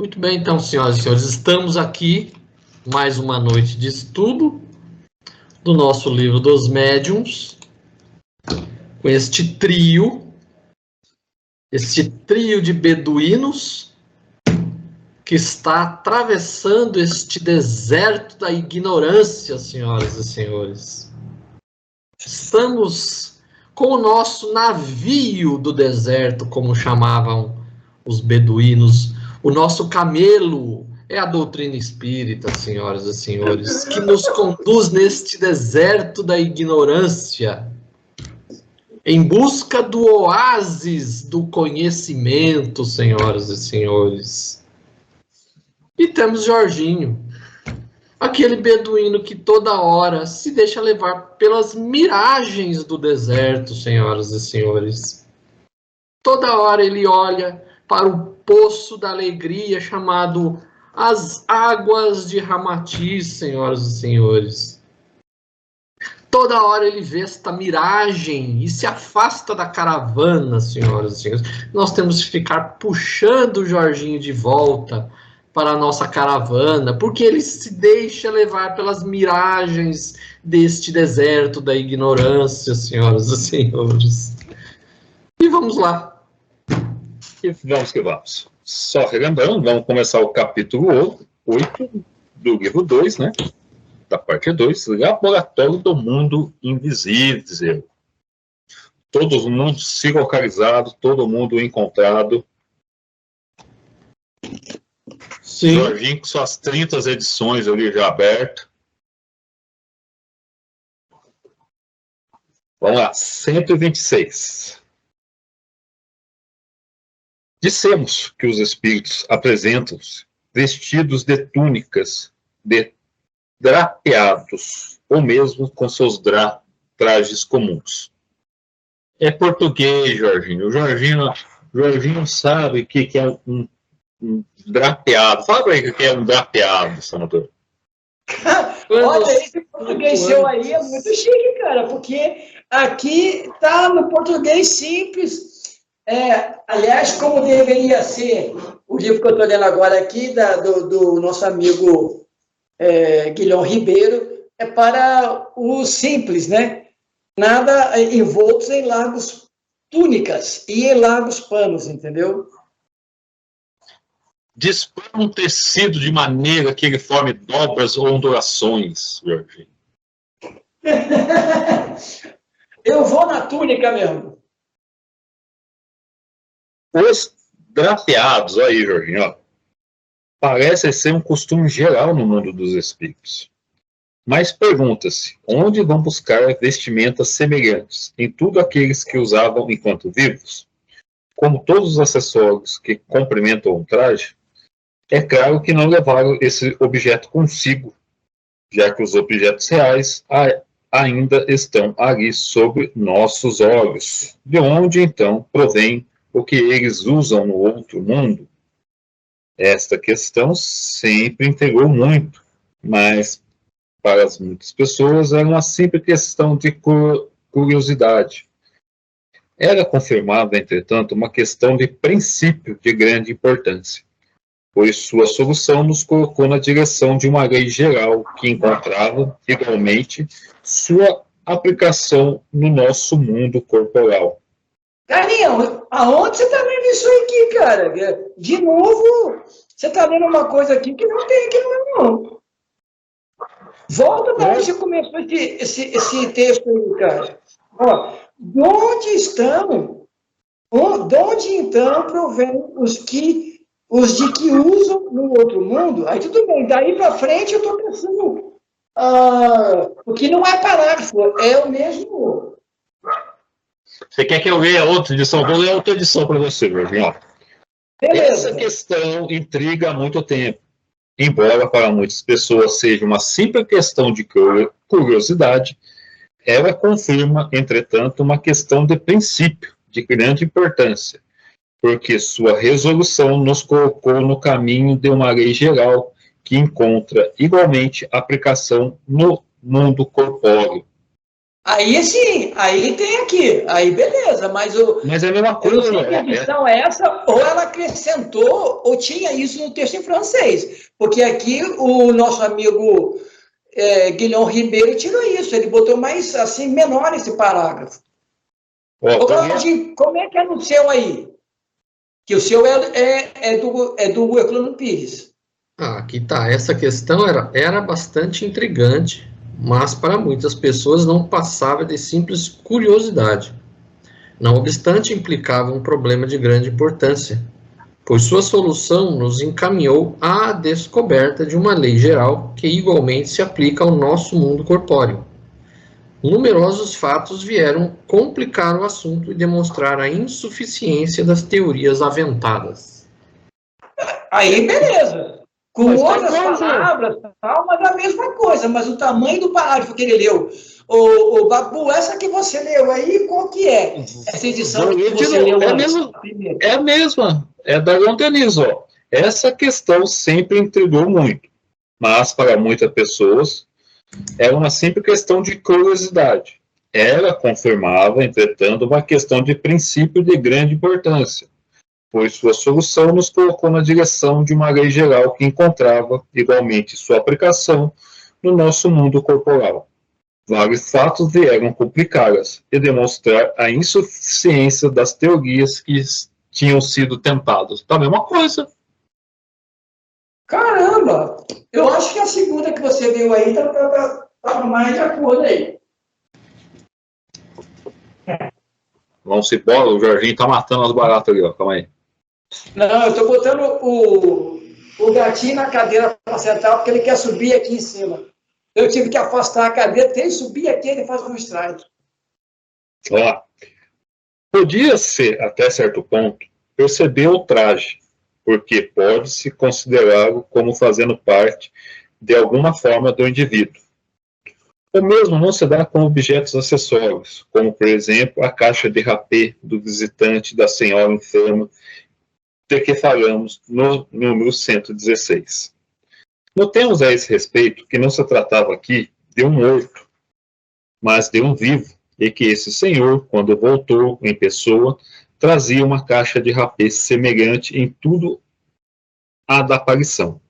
Muito bem, então, senhoras e senhores, estamos aqui mais uma noite de estudo do nosso livro dos médiuns, com este trio de beduínos que está atravessando este deserto da ignorância, senhoras e senhores. Estamos com o nosso navio do deserto, como chamavam os beduínos. O nosso camelo é a doutrina espírita, senhoras e senhores, que nos conduz neste deserto da ignorância, em busca do oásis do conhecimento, senhoras e senhores. E temos Jorginho, aquele beduíno que toda hora se deixa levar pelas miragens do deserto, senhoras e senhores. Toda hora ele olha para o poço da alegria chamado as águas de Ramati, senhoras e senhores. Toda hora ele vê esta miragem e se afasta da caravana, senhoras e senhores. Nós temos que ficar puxando o Jorginho de volta para a nossa caravana, porque ele se deixa levar pelas miragens deste deserto da ignorância, senhoras e senhores. E vamos lá. E vamos que vamos. Só relembrando, vamos começar o capítulo 8 do livro 2, né? Da parte 2, Laboratório do Mundo Invisível. Todo mundo se localizado, todo mundo encontrado. Sim. Jorginho com suas 30 edições ali já abertas. Vamos lá, 126. Dissemos que os espíritos apresentam-se vestidos de túnicas de drapeados, ou mesmo com seus trajes comuns. É português, Jorginho. O Jorginho sabe o que é um drapeado. Fala pra ele o que é um drapeado, senador. Olha, esse português seu aí é muito chique, cara, porque aqui tá no português simples. Aliás, como deveria ser o livro que eu estou lendo agora aqui, do nosso amigo Guilherme Ribeiro, é para o simples, né? Nada envoltos em largos túnicas e em largos panos, entendeu? Dispõe um tecido de maneira que ele forme dobras ou ondulações, Jorginho. Eu vou na túnica mesmo. Os drapeados, aí, Jorginho, ó, parece ser um costume geral no mundo dos espíritos. Mas pergunta-se, onde vão buscar vestimentas semelhantes em tudo aqueles que usavam enquanto vivos? Como todos os acessórios que complementam um traje, é claro que não levaram esse objeto consigo, já que os objetos reais ainda estão ali sob nossos olhos, de onde então provém o que eles usam no outro mundo. Esta questão sempre intrigou muito, mas para muitas pessoas era uma simples questão de curiosidade. Era confirmada, entretanto, uma questão de princípio de grande importância, pois sua solução nos colocou na direção de uma lei geral que encontrava, igualmente, sua aplicação no nosso mundo corporal. Carlinhos, aonde você está lendo isso aqui, cara? De novo, você está lendo uma coisa aqui que não tem aqui não. Volta para onde você começou esse texto aí, cara. Ó, de onde então provém os de que usam no outro mundo? Aí tudo bem, daí para frente eu estou pensando, o que não é parágrafo, é o mesmo. Você quer que eu leia outra edição? Vou ler outra edição para você, Jorginho. Essa questão intriga há muito tempo, embora para muitas pessoas seja uma simples questão de curiosidade, ela confirma, entretanto, uma questão de princípio, de grande importância, porque sua resolução nos colocou no caminho de uma lei geral que encontra igualmente aplicação no mundo corpóreo. Aí sim, aí tem aqui, aí beleza, mas Mas é a mesma eu não coisa, sei que edição é essa, ou ela acrescentou, ou tinha isso no texto em francês, porque aqui o nosso amigo Guilherme Ribeiro tirou isso, ele botou mais, assim, menor esse parágrafo. Ô, Claudinho, como é que é no seu aí? Que o seu é do Herculano Pires. Aqui tá. Essa questão era bastante intrigante, mas para muitas pessoas não passava de simples curiosidade. Não obstante, implicava um problema de grande importância, pois sua solução nos encaminhou à descoberta de uma lei geral que igualmente se aplica ao nosso mundo corpóreo. Numerosos fatos vieram complicar o assunto e demonstrar a insuficiência das teorias aventadas. Aí, beleza. Com Mas outras palavras, tal, mas a mesma coisa, mas o tamanho do parágrafo que ele leu. O Babu, essa que você leu aí, qual que é? Essa edição que você leu antes? É a mesma, é da Leon Denis, ó. Essa questão sempre intrigou muito, mas para muitas pessoas era uma simples questão de curiosidade. Ela confirmava, entretanto, uma questão de princípio de grande importância, pois sua solução nos colocou na direção de uma lei geral que encontrava, igualmente, sua aplicação no nosso mundo corporal. Vários fatos vieram complicá-las e demonstrar a insuficiência das teorias que tinham sido tentadas. Tá a mesma coisa. Caramba! Eu acho que a segunda que você viu aí tá mais de acordo aí. Vamos embora, o Jorginho tá matando as baratas ali, ó. Calma aí. Não, eu tô botando o gatinho na cadeira para sentar, porque ele quer subir aqui em cima. Eu tive que afastar a cadeira, tem que subir aqui, ele faz um strike. Ó, podia-se, até certo ponto, perceber o traje, porque pode-se considerá-lo como fazendo parte, de alguma forma, do indivíduo. O mesmo não se dá com objetos acessórios, como, por exemplo, a caixa de rapé do visitante da senhora enferma, de que falamos no número 116. Notemos a esse respeito que não se tratava aqui de um morto, mas de um vivo, e que esse senhor, quando voltou em pessoa, trazia uma caixa de rapé semelhante em tudo à da aparição.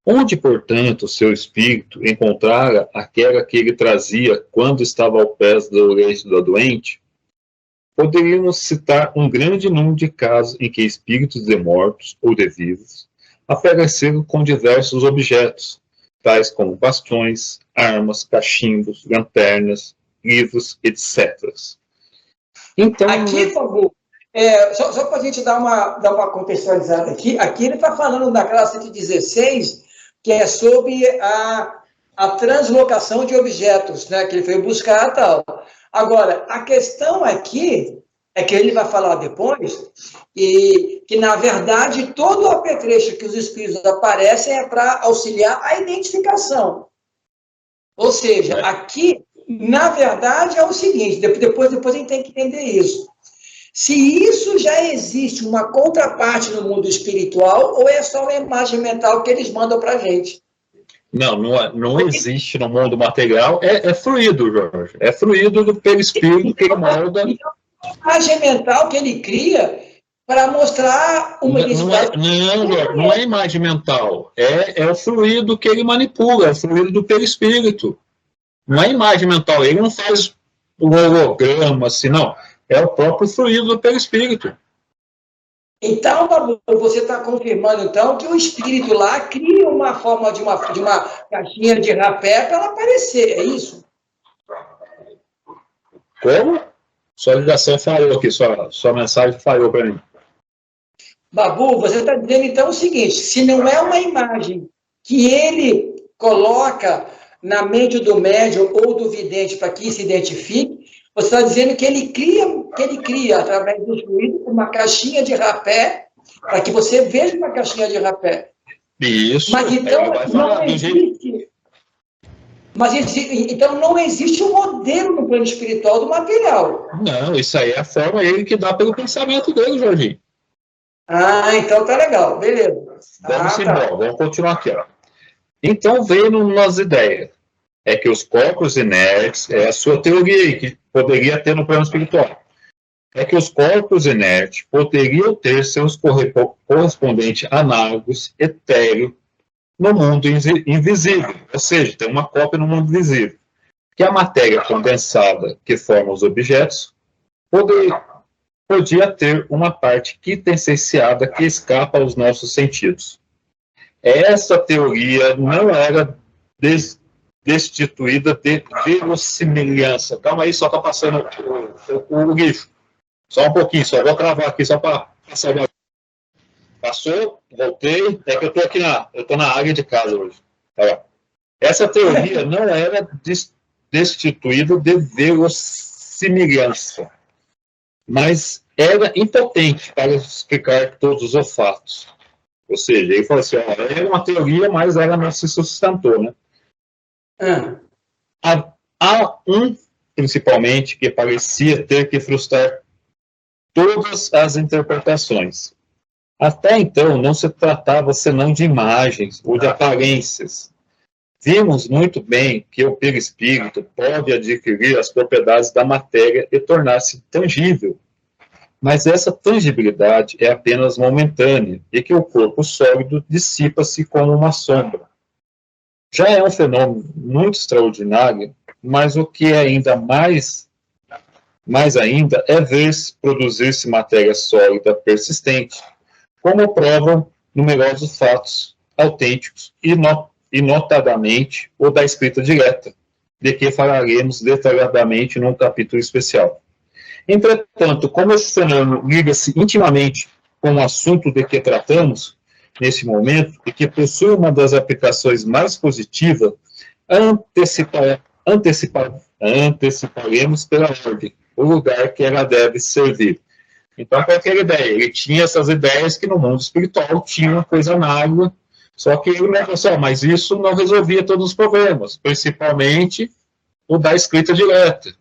Onde, portanto, seu espírito encontrara aquela que ele trazia quando estava ao pé do leito do doente, poderíamos citar um grande número de casos em que espíritos de mortos ou de vivos apareceram com diversos objetos, tais como bastões, armas, cachimbos, lanternas, livros, etc. Então, aqui, por favor, só para a gente dar uma contextualizada aqui ele está falando daquela 116, que é sobre a translocação de objetos, né, que ele foi buscar e tal. Agora, a questão aqui é que ele vai falar depois, e que, na verdade, todo o apetrecho que os espíritos aparecem é para auxiliar a identificação. Ou seja, aqui, na verdade, é o seguinte, depois a gente tem que entender isso. Se isso já existe uma contraparte no mundo espiritual, ou é só uma imagem mental que eles mandam para a gente? Não existe no mundo material, é fluido, Jorge. É fluido do perispírito que ele molda. A imagem mental que ele cria para mostrar uma identidade. Não é imagem mental. É o fluido que ele manipula, é o fluido do perispírito. Não é imagem mental. Ele não faz um holograma, assim, não. É o próprio fluido do perispírito. Então, Babu, você está confirmando, então, que o espírito lá cria uma forma de uma caixinha de rapé para ela aparecer, é isso? Como? Sua ligação falhou aqui, sua mensagem falhou para mim. Babu, você está dizendo, então, o seguinte, se não é uma imagem que ele coloca na mente do médium ou do vidente para que se identifique, você está dizendo que ele cria, através do fluido, uma caixinha de rapé, para que você veja uma caixinha de rapé. Isso. Mas então não existe. Então não existe um modelo no plano espiritual do material. Não, isso aí é a forma ele que dá pelo pensamento dele, Jorginho. Ah, então tá legal, beleza. Vamos embora, vamos continuar aqui, ó. Então veio nas ideias. é que os corpos inertes, é a sua teoria que poderia ter no plano espiritual, é que os corpos inertes poderiam ter seus correspondentes análogos etéreos no mundo invisível, ou seja, tem uma cópia no mundo visível, que a matéria condensada que forma os objetos podia ter uma parte quintessenciada que escapa aos nossos sentidos. Essa teoria não era destituída de verossimilhança. Calma aí, só está passando o lixo. Só um pouquinho, só vou travar aqui, só para passar uma... Passou, voltei, é que eu estou na área de casa hoje. Tá. Essa teoria não era destituída de verossimilhança, mas era impotente para explicar todos os fatos. Ou seja, ele falou assim, ó, era uma teoria, mas ela não se sustentou, né? Há um, principalmente, que parecia ter que frustrar todas as interpretações. Até então, não se tratava senão de imagens ou de aparências. Vimos muito bem que o perispírito pode adquirir as propriedades da matéria e tornar-se tangível. Mas essa tangibilidade é apenas momentânea e que o corpo sólido dissipa-se como uma sombra. Já é um fenômeno muito extraordinário, mas o que é ainda mais ainda é ver produzir-se matéria sólida persistente, como provam numerosos fatos autênticos e notadamente o da escrita direta, de que falaremos detalhadamente num capítulo especial. Entretanto, como esse fenômeno liga-se intimamente com o assunto de que tratamos nesse momento, e que possui uma das aplicações mais positivas, anteciparemos pela ordem o lugar que ela deve servir. Então, qual é a ideia? Ele tinha essas ideias que no mundo espiritual tinha uma coisa análoga, só que ele me falou, mas isso não resolvia todos os problemas, principalmente o da escrita direta.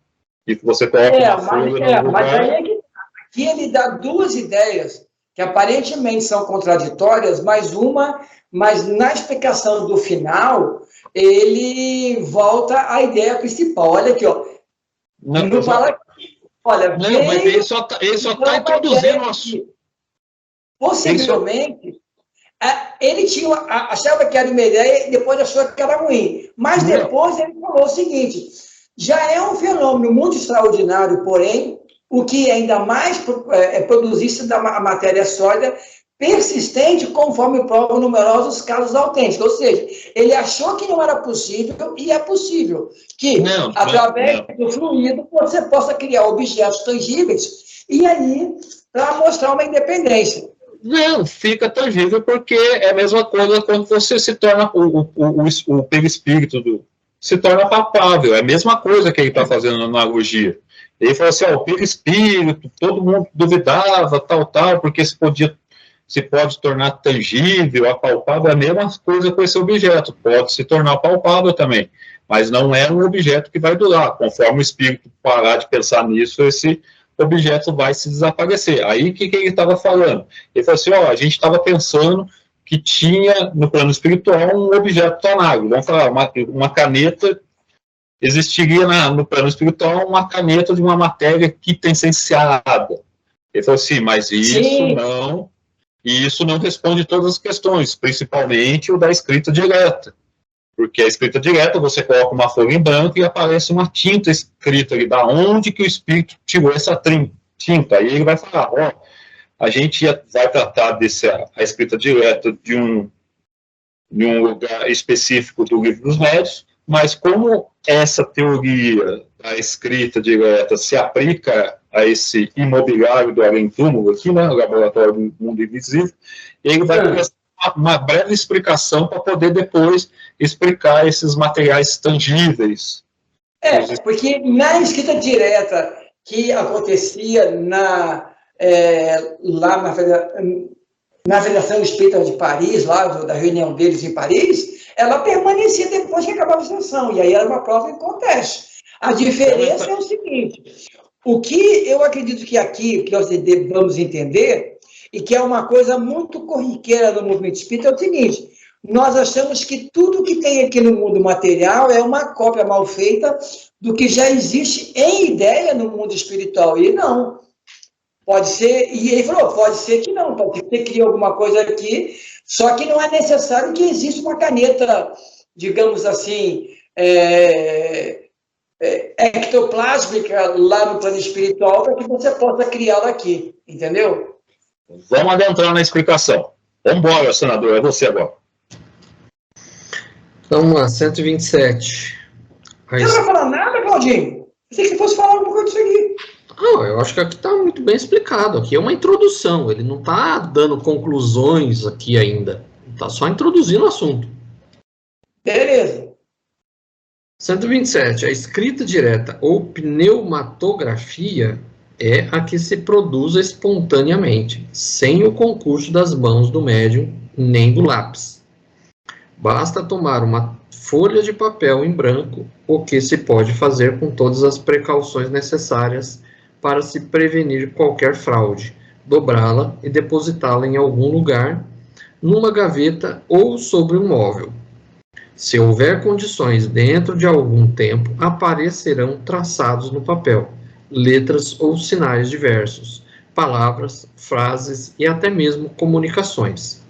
E que você coloca mas aí é que aqui ele dá duas ideias que aparentemente são contraditórias, mas na explicação do final, ele volta à ideia principal. Olha aqui, ó. Não fala aqui. Olha, não, mas ele só está introduzindo o assunto. Possivelmente, ele achava que era uma ideia e depois achou que era ruim. Mas depois ele falou o seguinte: já é um fenômeno muito extraordinário, porém, o que ainda mais produzisse da matéria sólida persistente, conforme provam numerosos casos autênticos. Ou seja, ele achou que não era possível, e é possível que, através do fluido, você possa criar objetos tangíveis, e aí, para mostrar uma independência. Não, fica tangível, porque é a mesma coisa quando você se torna, o perispírito se torna palpável, é a mesma coisa que ele está fazendo na analogia. Ele falou assim, o perispírito, todo mundo duvidava, tal, porque se pode tornar tangível, apalpável, é a mesma coisa com esse objeto, pode se tornar palpável também, mas não é um objeto que vai durar, conforme o espírito parar de pensar nisso, esse objeto vai se desaparecer. Aí, o que ele estava falando? Ele falou assim, a gente estava pensando que tinha, no plano espiritual, um objeto análogo, vamos falar, uma caneta, existiria no plano espiritual uma caneta de uma matéria quintessenciada. Ele falou assim, mas isso não responde todas as questões, principalmente o da escrita direta. Porque a escrita direta, você coloca uma folha em branco e aparece uma tinta escrita ali, da onde que o espírito tirou essa tinta. Aí ele vai falar, a gente vai tratar a escrita direta de um lugar específico do Livro dos Médiuns, mas como essa teoria da escrita direta se aplica a esse imobiliário do além-túmulo aqui, né, o laboratório do mundo invisível, ele vai ter uma breve explicação para poder depois explicar esses materiais tangíveis. Porque na escrita direta que acontecia lá na Federação Espírita de Paris, lá da reunião deles em Paris, ela permanecia depois que acabava a sessão, e aí era uma prova em conteste. A diferença é o seguinte, o que eu acredito que aqui, que nós devemos entender, e que é uma coisa muito corriqueira no movimento espírita, é o seguinte, nós achamos que tudo que tem aqui no mundo material é uma cópia mal feita do que já existe em ideia no mundo espiritual. E não. Pode ser, e ele falou, pode ser que não, pode ser que você crie alguma coisa aqui, só que não é necessário que exista uma caneta, digamos assim, ectoplásmica lá no plano espiritual para que você possa criá-la aqui, entendeu? Vamos adentrar na explicação. Vamos embora, senador, é você agora. Vamos lá, 127. Você não vai falar nada, Claudinho? Pensei que você fosse falar alguma coisa disso aqui. Não, eu acho que aqui está muito bem explicado. Aqui é uma introdução, ele não está dando conclusões aqui ainda. Está só introduzindo o assunto. Beleza. 127. A escrita direta ou pneumatografia é a que se produz espontaneamente, sem o concurso das mãos do médium nem do lápis. Basta tomar uma folha de papel em branco, o que se pode fazer com todas as precauções necessárias para se prevenir qualquer fraude, dobrá-la e depositá-la em algum lugar, numa gaveta ou sobre um móvel. Se houver condições, dentro de algum tempo, aparecerão traçados no papel, letras ou sinais diversos, palavras, frases e até mesmo comunicações.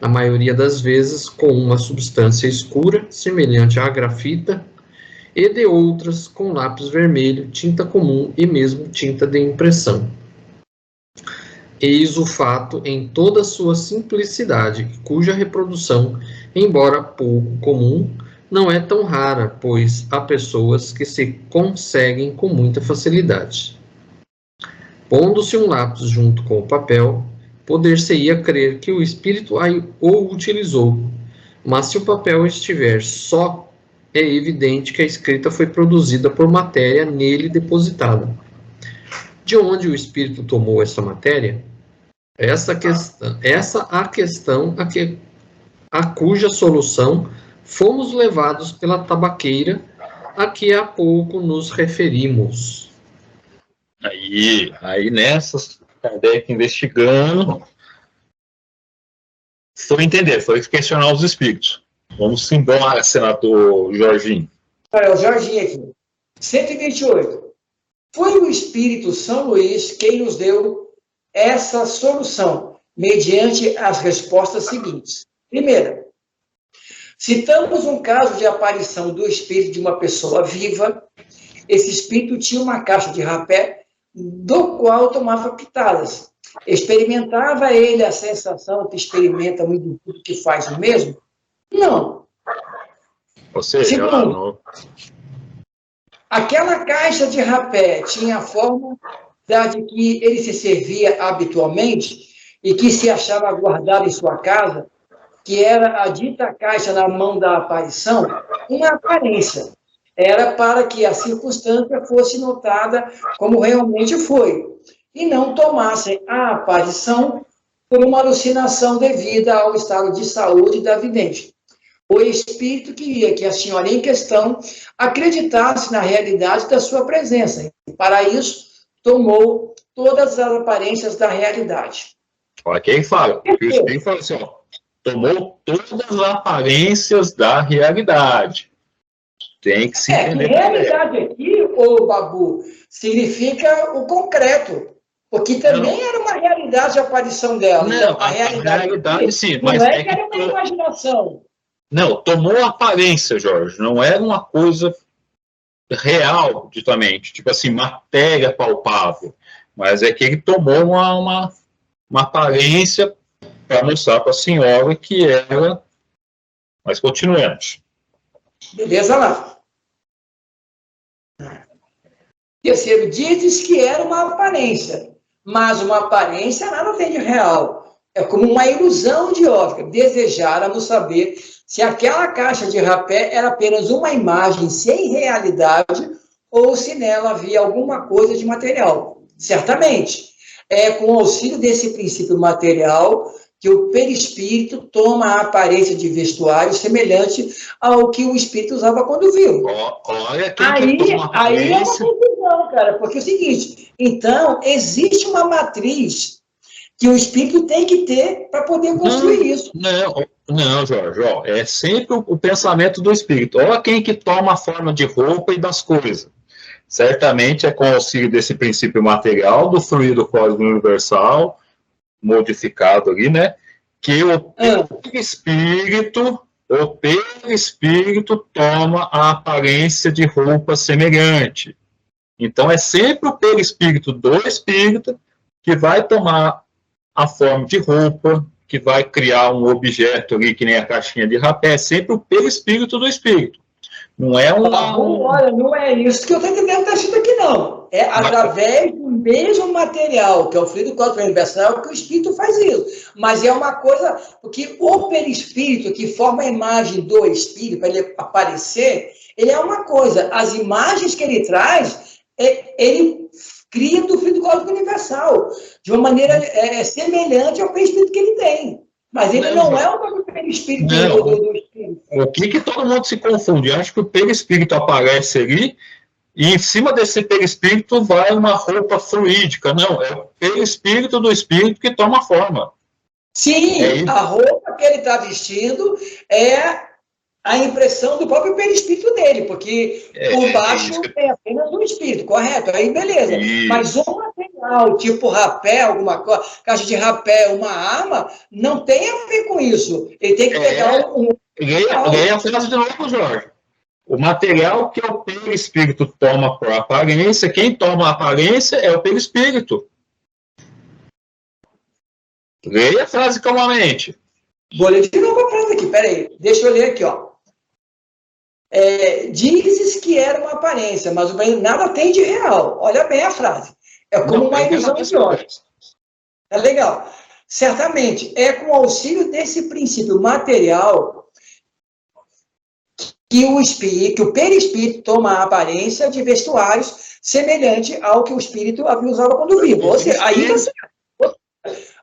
Na maioria das vezes, com uma substância escura, semelhante à grafita, e de outras com lápis vermelho, tinta comum e mesmo tinta de impressão. Eis o fato em toda a sua simplicidade, cuja reprodução, embora pouco comum, não é tão rara, pois há pessoas que se conseguem com muita facilidade. Pondo-se um lápis junto com o papel, poder-se-ia crer que o espírito o utilizou, mas se o papel estiver só, é evidente que a escrita foi produzida por matéria nele depositada. De onde o espírito tomou essa matéria? Essa a questão a cuja solução fomos levados pela tabaqueira a que há pouco nos referimos. Aí nessas, Kardec investigando, foi entender, foi questionar os espíritos. Vamos embora, senador Jorginho. Olha, o Jorginho aqui. 128. Foi o Espírito São Luís quem nos deu essa solução, mediante as respostas seguintes. Primeira, citamos um caso de aparição do espírito de uma pessoa viva. Esse espírito tinha uma caixa de rapé, do qual tomava pitadas. Experimentava ele a sensação que experimenta um indivíduo que faz o mesmo? Não. Ou seja, segundo, aquela caixa de rapé tinha a forma de que ele se servia habitualmente e que se achava guardado em sua casa, que era a dita caixa na mão da aparição, uma aparência. Era para que a circunstância fosse notada como realmente foi, e não tomassem a aparição por uma alucinação devida ao estado de saúde da vidente. O espírito queria que a senhora em questão acreditasse na realidade da sua presença. E, para isso, tomou todas as aparências da realidade. Olha, quem fala? O espírito fala assim, ó, tomou todas as aparências da realidade. Tem que se entender. Realidade aqui, ô Babu, significa o concreto. Porque também era uma realidade a aparição dela. Não, então, a realidade sim, mas não é que era uma imaginação. Não, tomou aparência, Jorge. Não era uma coisa real, ditamente. Tipo assim, matéria palpável. Mas é que ele tomou uma aparência para mostrar para a senhora que era... Mas continuemos. Beleza lá. Terceiro, dizes que era uma aparência. Mas uma aparência nada tem de real. É como uma ilusão de óptica. Desejáramos saber se aquela caixa de rapé era apenas uma imagem sem realidade ou se nela havia alguma coisa de material. Certamente, é com o auxílio desse princípio material que o perispírito toma a aparência de vestuário semelhante ao que o espírito usava quando vivo. Olha, aí é uma confusão, cara, porque é o seguinte, então, existe uma matriz que o espírito tem que ter para poder construir isso. Não, Não, Jorge, ó, é sempre o pensamento do espírito. Olha quem que toma a forma de roupa e das coisas. Certamente é com auxílio desse princípio material, do fluido cósmico universal, modificado ali, né? Que o perispírito toma a aparência de roupa semelhante. Então, é sempre o perispírito do espírito que vai tomar a forma de roupa, que vai criar um objeto ali, que nem a caixinha de rapé, é sempre o perispírito do espírito. Não é Olha, não é isso que eu estou entendendo que está escrito aqui, não. É através do mesmo material, que é o fluido cósmico universal, que o espírito faz isso. Mas é uma coisa, porque o perispírito, que forma a imagem do espírito, para ele aparecer, ele é uma coisa. As imagens que ele traz, ele cria do fluido cósmico universal, de uma maneira semelhante ao perispírito que ele tem. Mas ele não é o perispírito do espírito. O que todo mundo se confunde? Eu acho que o perispírito aparece ali e em cima desse perispírito vai uma roupa fluídica. Não, é o perispírito do espírito que toma forma. Sim, a roupa que ele está vestindo é a impressão do próprio perispírito dele, porque por baixo é apenas um espírito, correto? Aí beleza. Isso. Mas um material, tipo rapé, alguma coisa, caixa de rapé, uma arma, não tem a ver com isso. Ele tem que pegar Leia a frase de novo, Jorge. O material que o perispírito toma por aparência, quem toma a aparência é o perispírito. Leia a frase calmamente. Vou ler de novo a frase aqui, peraí. Deixa eu ler aqui, ó. Dizes que era uma aparência, mas o bem nada tem de real. Olha bem a frase. É como uma ilusão de olhos. É legal. Certamente, é com o auxílio desse princípio material que o perispírito toma a aparência de vestuários semelhante ao que o espírito havia usado quando vivo. Ou seja, aí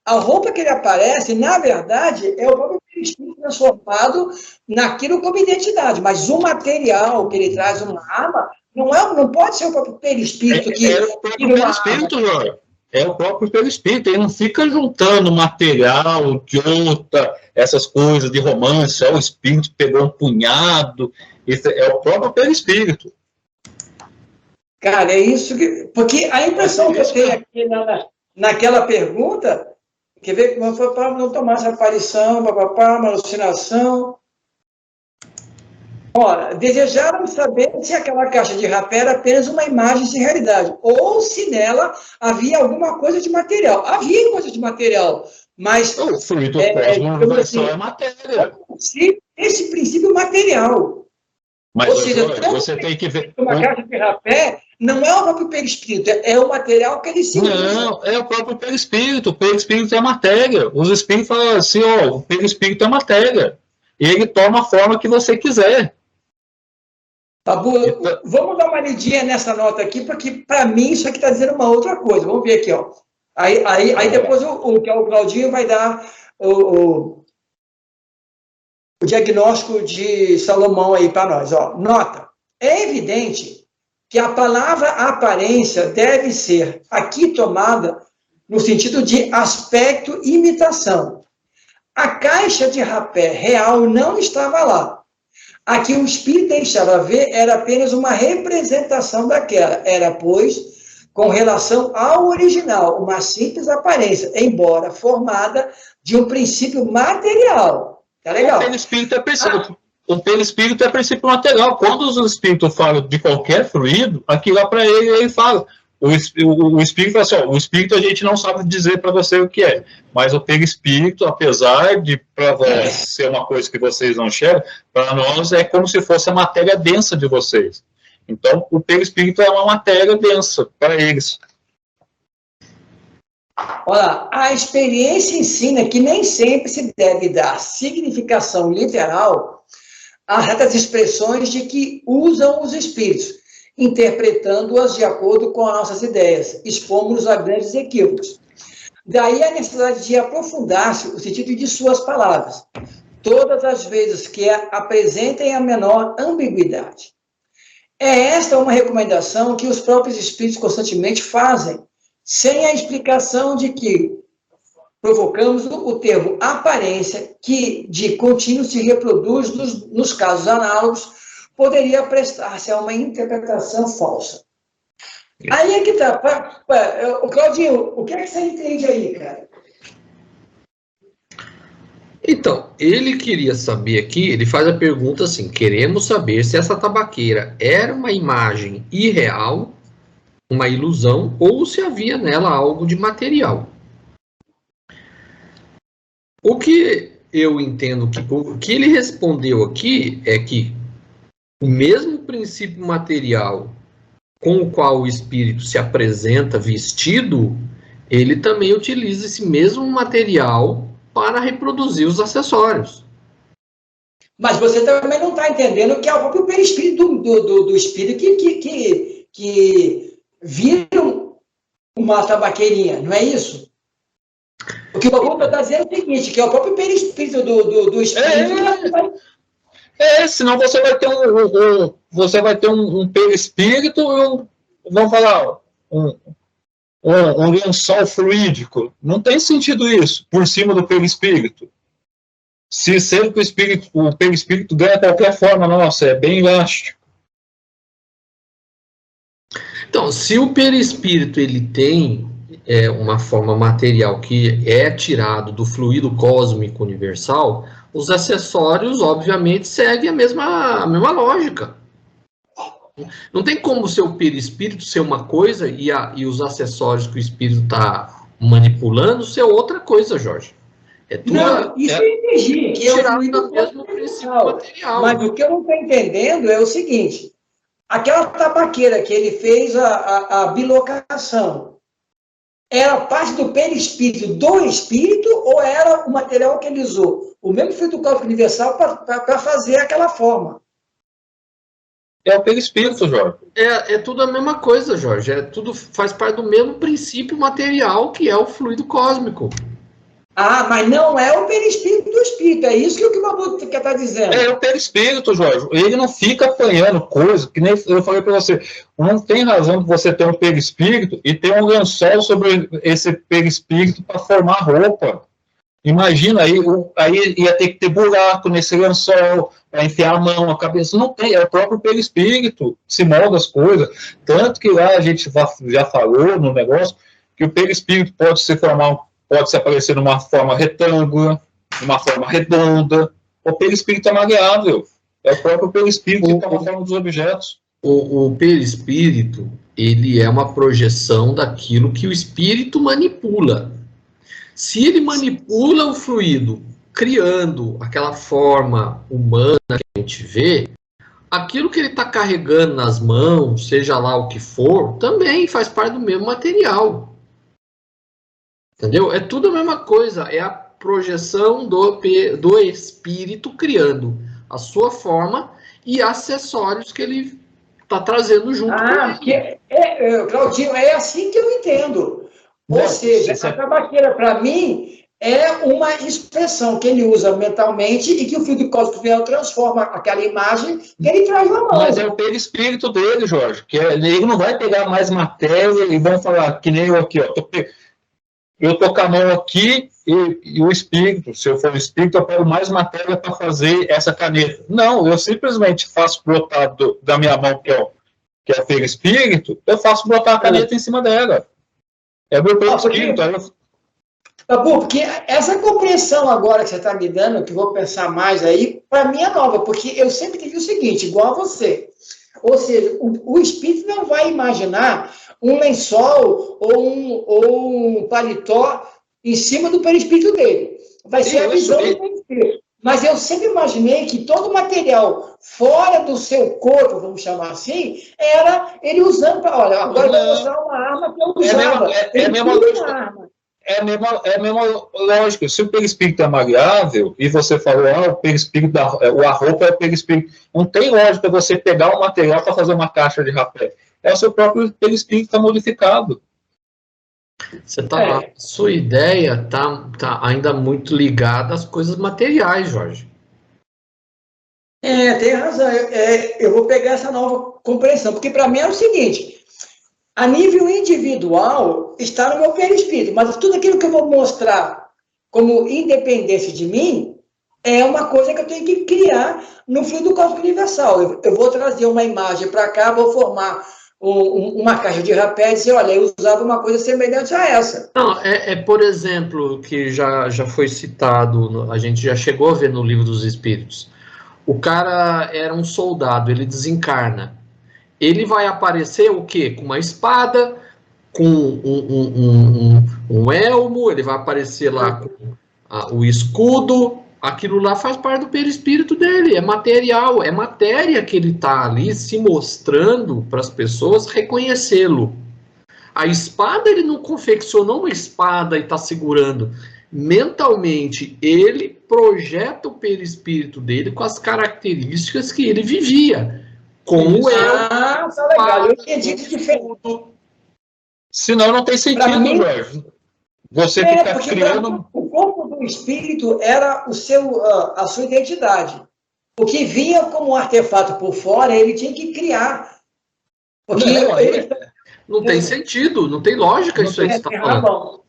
a roupa que ele aparece, na verdade, é o próprio perispírito transformado naquilo como identidade. Mas o material que ele traz, uma arma, não pode ser o próprio perispírito que... É o próprio perispírito, Jorge. É o próprio perispírito. Ele não fica juntando material de outra, essas coisas de romance, o espírito pegou um punhado. Isso é o próprio perispírito. Cara, é isso que... Porque a impressão que eu tenho aqui naquela pergunta... Quer ver como foi para não tomar essa aparição, uma alucinação. Ora, desejaram saber se aquela caixa de rapé era apenas uma imagem de realidade, ou se nela havia alguma coisa de material. Havia coisa de material, mas... O fluido cósmico universal é matéria. Esse princípio material. Mas ou seja, você tem que ver... Uma caixa de rapé não é o próprio perispírito, é o material que ele simboliza. Não, é o próprio perispírito. O perispírito é matéria. Os espíritos falam assim, o perispírito é matéria. E ele toma a forma que você quiser. Tabu, vamos dar uma lidinha nessa nota aqui, porque para mim isso aqui está dizendo uma outra coisa. Vamos ver aqui, ó. Aí depois o Claudinho vai dar o diagnóstico de Salomão aí para nós. Ó. Nota, é evidente que a palavra aparência deve ser aqui tomada no sentido de aspecto e imitação. A caixa de rapé real não estava lá. A que o espírito deixava ver era apenas uma representação daquela. Era, pois, com relação ao original, uma simples aparência, embora formada de um princípio material. Tá legal? O perispírito é princípio. O perispírito é princípio material. Quando os espíritos falam de qualquer fluido, aquilo lá para ele fala. O espírito fala assim, o espírito a gente não sabe dizer para você o que é, mas o perispírito, apesar de para vós ser uma coisa que vocês não enxergam, para nós é como se fosse a matéria densa de vocês. Então, o perispírito é uma matéria densa para eles. Olha, a experiência ensina que nem sempre se deve dar significação literal a certas expressões de que usam os espíritos, interpretando-as de acordo com as nossas ideias, expomos-nos a grandes equívocos. Daí a necessidade de aprofundar-se o sentido de suas palavras, todas as vezes que apresentem a menor ambiguidade. É esta uma recomendação que os próprios espíritos constantemente fazem, sem a explicação de que provocamos o termo aparência, que de contínuo se reproduz nos casos análogos, poderia prestar-se a uma interpretação falsa. Aí é que está. Claudinho, o que é que você entende aí, cara? Então, ele queria saber aqui, ele faz a pergunta assim, queremos saber se essa tabaqueira era uma imagem irreal, uma ilusão, ou se havia nela algo de material. O que eu entendo o que ele respondeu aqui é que o mesmo princípio material com o qual o espírito se apresenta vestido, ele também utiliza esse mesmo material para reproduzir os acessórios. Mas você também não está entendendo que é o próprio perispírito do espírito que vira uma tabaqueirinha, não é isso? O que o Babu está dizendo é o seguinte, que é o próprio perispírito do espírito. Senão você vai ter um perispírito e vamos falar, um lençol fluídico. Não tem sentido isso, por cima do perispírito. Se sendo que o perispírito ganha qualquer forma, nossa, é bem elástico. Então, se o perispírito ele tem uma forma material que é tirado do fluido cósmico universal, os acessórios, obviamente, seguem a mesma lógica. Não tem como o seu perispírito ser uma coisa e os acessórios que o espírito está manipulando ser outra coisa, Jorge. Não, isso eu entendi, que é o mesmo princípio material. Mas o que eu não estou entendendo é o seguinte, aquela tabaqueira que ele fez a bilocação, era parte do perispírito do espírito ou era o material que ele usou? O mesmo fluido cósmico universal para fazer aquela forma. É o perispírito, Jorge. É tudo a mesma coisa, Jorge. Tudo faz parte do mesmo princípio material que é o fluido cósmico. Ah, mas não é o perispírito do espírito. É isso que o Babu quer estar dizendo. É o perispírito, Jorge. Ele não fica apanhando coisa, que nem eu falei para você. Não tem razão de você ter um perispírito e ter um lençol sobre esse perispírito para formar roupa. Imagina, aí ia ter que ter buraco nesse lençol, para enfiar a mão, a cabeça. Não tem, é o próprio perispírito que se molda as coisas. Tanto que lá a gente já falou no negócio que o perispírito pode se aparecer numa forma retângular, numa forma redonda. O perispírito é maleável. É o próprio perispírito que toma a forma dos objetos. O perispírito, ele é uma projeção daquilo que o espírito manipula. Se ele manipula o fluido, criando aquela forma humana que a gente vê, aquilo que ele está carregando nas mãos, seja lá o que for, também faz parte do mesmo material. Entendeu? É tudo a mesma coisa, é a projeção do espírito criando a sua forma e acessórios que ele está trazendo junto com ele. Claudinho, é assim que eu entendo. Ou seja, a tabaqueira, para mim, é uma expressão que ele usa mentalmente e que o fluido cósmico transforma aquela imagem que ele traz na mão. Mas é o perispírito dele, Jorge, que ele não vai pegar mais matéria e vão falar, que nem eu aqui, ó. Eu tô com a mão aqui e o espírito, se eu for o espírito, eu pego mais matéria para fazer essa caneta. Não, eu simplesmente faço brotar da minha mão, que é o perispírito, eu faço brotar a caneta em cima dela. É meu perispírito. Babu, porque essa compreensão agora que você está me dando, que eu vou pensar mais aí, para mim é nova, porque eu sempre entendi o seguinte, igual a você. Ou seja, o espírito não vai imaginar um lençol ou um paletó em cima do perispírito dele. Vai ser a visão do perispírito. Mas eu sempre imaginei que todo material fora do seu corpo, vamos chamar assim, era ele usando para... Olha, agora eu vou mostrar uma arma que eu usava. É a mesma lógica. Se o perispírito é maleável, e você falou, o perispírito, a roupa é o perispírito, não tem lógica você pegar um material para fazer uma caixa de rapé. É o seu próprio perispírito que está modificado. Sua ideia tá ainda muito ligada às coisas materiais, Jorge. Tem razão. Eu vou pegar essa nova compreensão, porque para mim é o seguinte, a nível individual está no meu perispírito, mas tudo aquilo que eu vou mostrar como independência de mim, é uma coisa que eu tenho que criar no fluido cósmico universal. Eu vou trazer uma imagem para cá, vou formar uma caixa de rapé e dizer, olha, eu usava uma coisa semelhante a essa. Não, por exemplo, que já foi citado, a gente já chegou a ver no Livro dos Espíritos. O cara era um soldado, ele desencarna. Ele vai aparecer o quê? Com uma espada, com um elmo, ele vai aparecer lá com o escudo. Aquilo lá faz parte do perispírito dele, é material, é matéria que ele está ali se mostrando para as pessoas reconhecê-lo. A espada, ele não confeccionou uma espada e está segurando. Mentalmente, ele projeta o perispírito dele com as características que ele vivia. Com o elmo. Ah, tá legal, eu entendi que diferente. Senão não tem sentido, mim, Jorge. Você fica criando... O corpo do espírito era a sua identidade. O que vinha como um artefato por fora, ele tinha que criar. Porque não tem sentido, não tem lógica isso aí que você está falando.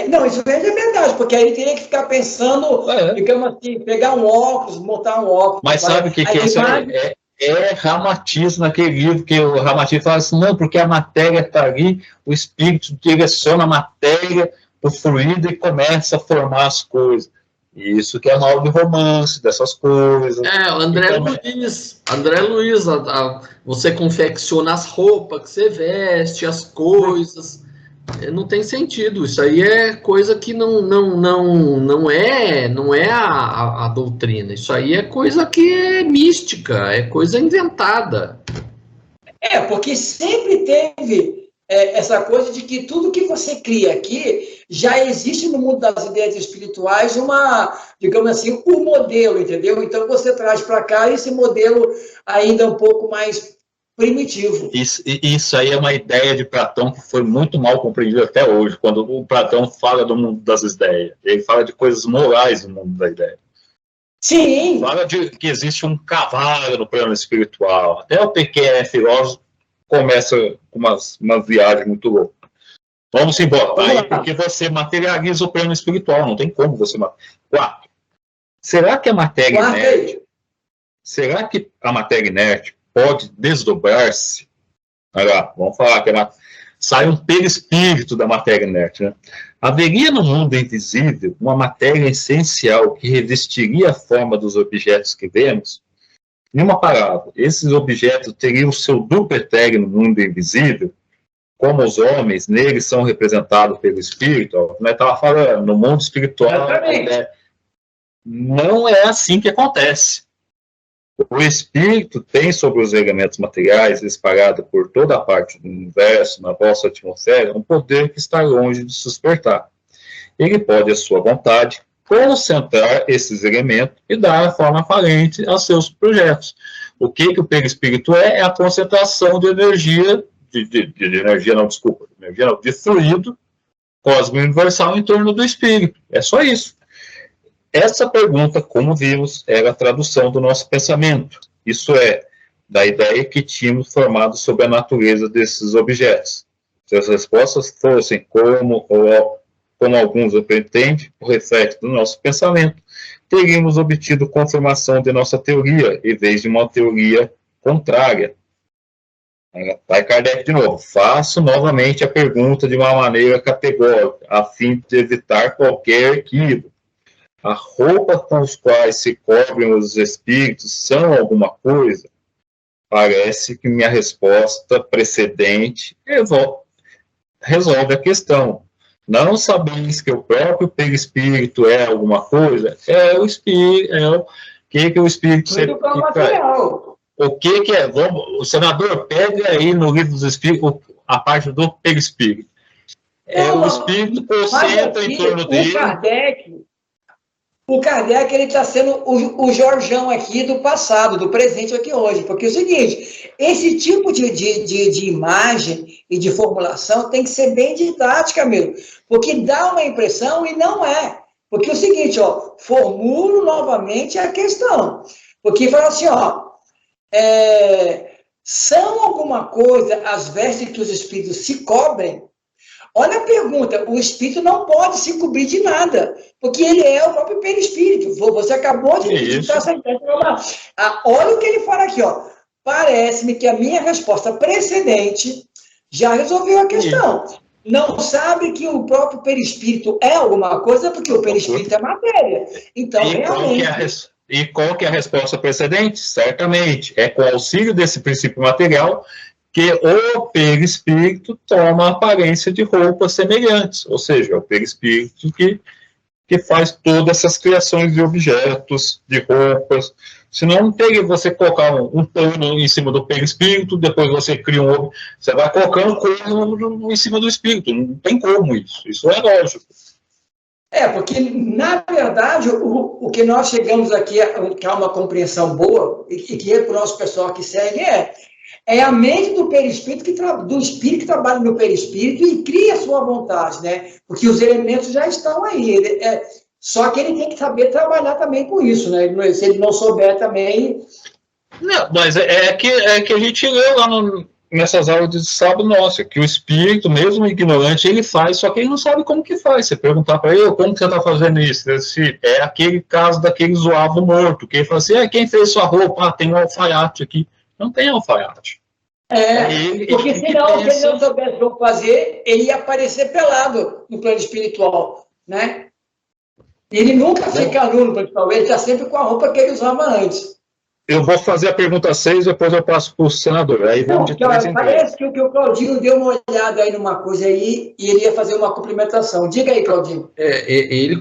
Não, isso é verdade, porque aí ele teria que ficar pensando, digamos assim, pegar um óculos, montar um óculos. Mas sabe o que é isso aí? É Ramatiz naquele livro, que o Ramatiz fala assim, não, porque a matéria está ali, o espírito direciona a matéria para o fluido e começa a formar as coisas. Isso que é mal de romance, dessas coisas. André Luiz, você confecciona as roupas que você veste, as coisas. Não tem sentido. Isso aí é coisa que não é a doutrina. Isso aí é coisa que é mística, é coisa inventada. Porque sempre teve essa coisa de que tudo que você cria aqui já existe no mundo das ideias espirituais digamos assim, um modelo, entendeu? Então você traz para cá esse modelo ainda um pouco mais primitivo. Isso aí é uma ideia de Platão que foi muito mal compreendida até hoje, quando o Platão fala do mundo das ideias. Ele fala de coisas morais no mundo da ideia. Sim. Fala de que existe um cavalo no plano espiritual. Até o pequeno filósofo começa com uma viagem muito louca. Vamos embora. Aí, porque você materializa o plano espiritual. Não tem como você... 4. Será que a matéria inerte... Será que a matéria inerte pode desdobrar-se? Vamos falar que sai um perispírito da matéria inerte, né? Haveria no mundo invisível uma matéria essencial que revestiria a forma dos objetos que vemos? Em uma palavra, esses objetos teriam o seu duplo etéreo no mundo invisível, como os homens, neles são representados pelo espírito. Como eu estava falando, no mundo espiritual, não é assim que acontece. O espírito tem sobre os elementos materiais, espalhado por toda a parte do universo, na vossa atmosfera, um poder que está longe de se despertar. Ele pode, à sua vontade, concentrar esses elementos e dar a forma aparente aos seus projetos. O que o perispírito é a concentração de energia, de fluido cósmico universal em torno do espírito. É só isso. Essa pergunta, como vimos, era a tradução do nosso pensamento. Isso é, da ideia que tínhamos formado sobre a natureza desses objetos. Se as respostas fossem como alguns pretendem, o reflexo do nosso pensamento, teríamos obtido confirmação de nossa teoria, em vez de uma teoria contrária. Vai Kardec de novo. Faço novamente a pergunta de uma maneira categórica, a fim de evitar qualquer equívoco. A roupa com os quais se cobrem os espíritos são alguma coisa? Parece que minha resposta precedente resolve a questão. Não sabeis que o próprio perispírito é alguma coisa? É o espírito, o que o espírito... O que é? O senador, pega aí no livro dos espíritos a parte do perispírito. O espírito concentra em torno dele... O Kardec, ele está sendo o Jorjão aqui do passado, do presente aqui hoje. Porque é o seguinte, esse tipo de imagem e de formulação tem que ser bem didática mesmo. Porque dá uma impressão e não é. Porque é o seguinte, formulo novamente a questão. Porque fala assim, são alguma coisa as vestes que os espíritos se cobrem? Olha a pergunta, o espírito não pode se cobrir de nada, porque ele é o próprio perispírito. Você acabou de dar essa ideia. Olha o que ele fala aqui, ó. Parece-me que a minha resposta precedente já resolveu a questão. Não sabe que o próprio perispírito é alguma coisa, porque o perispírito é matéria. Então, realmente... E qual que é a resposta precedente? Certamente, é com o auxílio desse princípio material que o perispírito toma a aparência de roupas semelhantes, ou seja, é o perispírito que faz todas essas criações de objetos, de roupas. Senão não tem você colocar um pano em cima do perispírito, depois você cria você vai colocando coisa em cima do espírito, não tem como isso é lógico. Porque, na verdade, o que nós chegamos aqui, que é uma compreensão boa, e que é para o nosso pessoal que segue, é a mente do perispírito, do espírito que trabalha no perispírito e cria a sua vontade, né? Porque os elementos já estão aí. Só que ele tem que saber trabalhar também com isso, né? Se ele não souber também... Não, mas é que a gente lê lá nessas aulas de sábado nossa, que o espírito, mesmo ignorante, ele faz, só que ele não sabe como que faz. Você perguntar para ele, como que você está fazendo isso? É aquele caso daquele zoavo morto, que ele fala assim, quem fez sua roupa? Tem um alfaiate aqui. Não tem alfaiate. Porque senão, se ele não soubesse como fazer, ele ia aparecer pelado no plano espiritual, né? Ele nunca fica nu no plano espiritual, ele está sempre com a roupa que ele usava antes. Eu vou fazer a pergunta 6, depois eu passo para o senador. Aí vamos de 3 em 3. Parece que o Claudinho deu uma olhada aí numa coisa aí e ele ia fazer uma complementação. Diga aí, Claudinho. Ele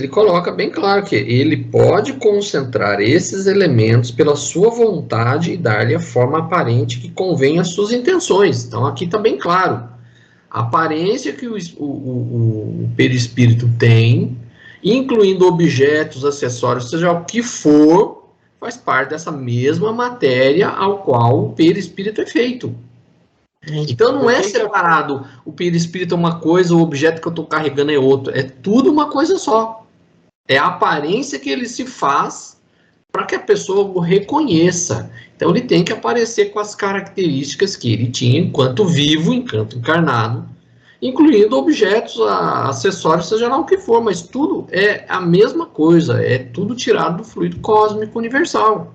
coloca bem claro que ele pode concentrar esses elementos pela sua vontade e dar-lhe a forma aparente que convém às suas intenções. Então, aqui está bem claro. A aparência que o perispírito tem, incluindo objetos, acessórios, seja o que for, faz parte dessa mesma matéria ao qual o perispírito é feito. Então não é separado, o perispírito é uma coisa, o objeto que eu estou carregando é outro, é tudo uma coisa só. É a aparência que ele se faz para que a pessoa o reconheça. Então ele tem que aparecer com as características que ele tinha enquanto vivo, enquanto encarnado, incluindo objetos, acessórios, seja lá o que for, mas tudo é a mesma coisa, é tudo tirado do fluido cósmico universal.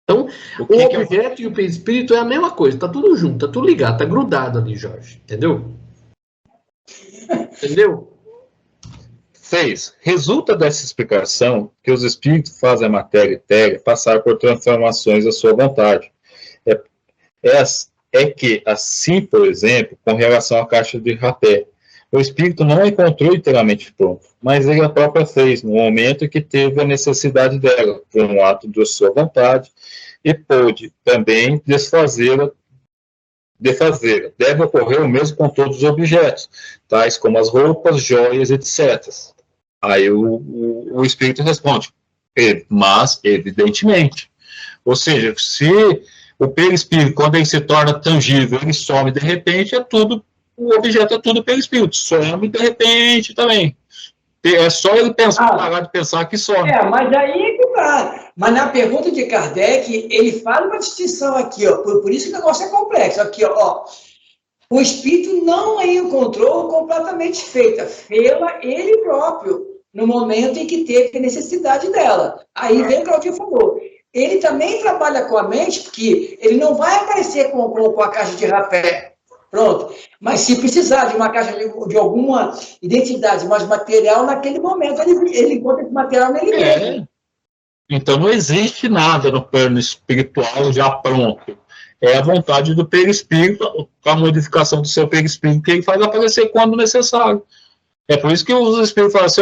Então, o objeto e o perispírito é a mesma coisa, tá tudo junto, tá tudo ligado, tá grudado ali, Jorge, entendeu? Entendeu? 6. Resulta dessa explicação que os espíritos fazem a matéria etérea passar por transformações à sua vontade. É que, assim, por exemplo, com relação à caixa de rapé, o espírito não a encontrou inteiramente pronto, mas ele a própria fez, no momento em que teve a necessidade dela, por um ato de sua vontade, e pôde também desfazê-la. Deve ocorrer o mesmo com todos os objetos, tais como as roupas, joias, etc. Aí o espírito responde, mas evidentemente. Ou seja, se o perispírito, quando ele se torna tangível, ele some de repente, o objeto é tudo perispírito, some de repente também. É só ele parar de pensar que some. Mas aí que tá. Mas na pergunta de Kardec, ele faz uma distinção aqui, ó. Por isso que o negócio é complexo. Aqui, ó. O espírito não a encontrou completamente feita, fê-la ele próprio, no momento em que teve necessidade dela. Aí vem o que o Claudinho falou. Ele também trabalha com a mente, porque ele não vai aparecer com a caixa de rapé. Pronto. Mas se precisar de uma caixa de alguma identidade, mais material, naquele momento ele encontra esse material nele mesmo. Então não existe nada no plano espiritual já pronto. É a vontade do perispírito, a modificação do seu perispírito, que ele faz aparecer quando necessário. É por isso que os espíritos falam assim,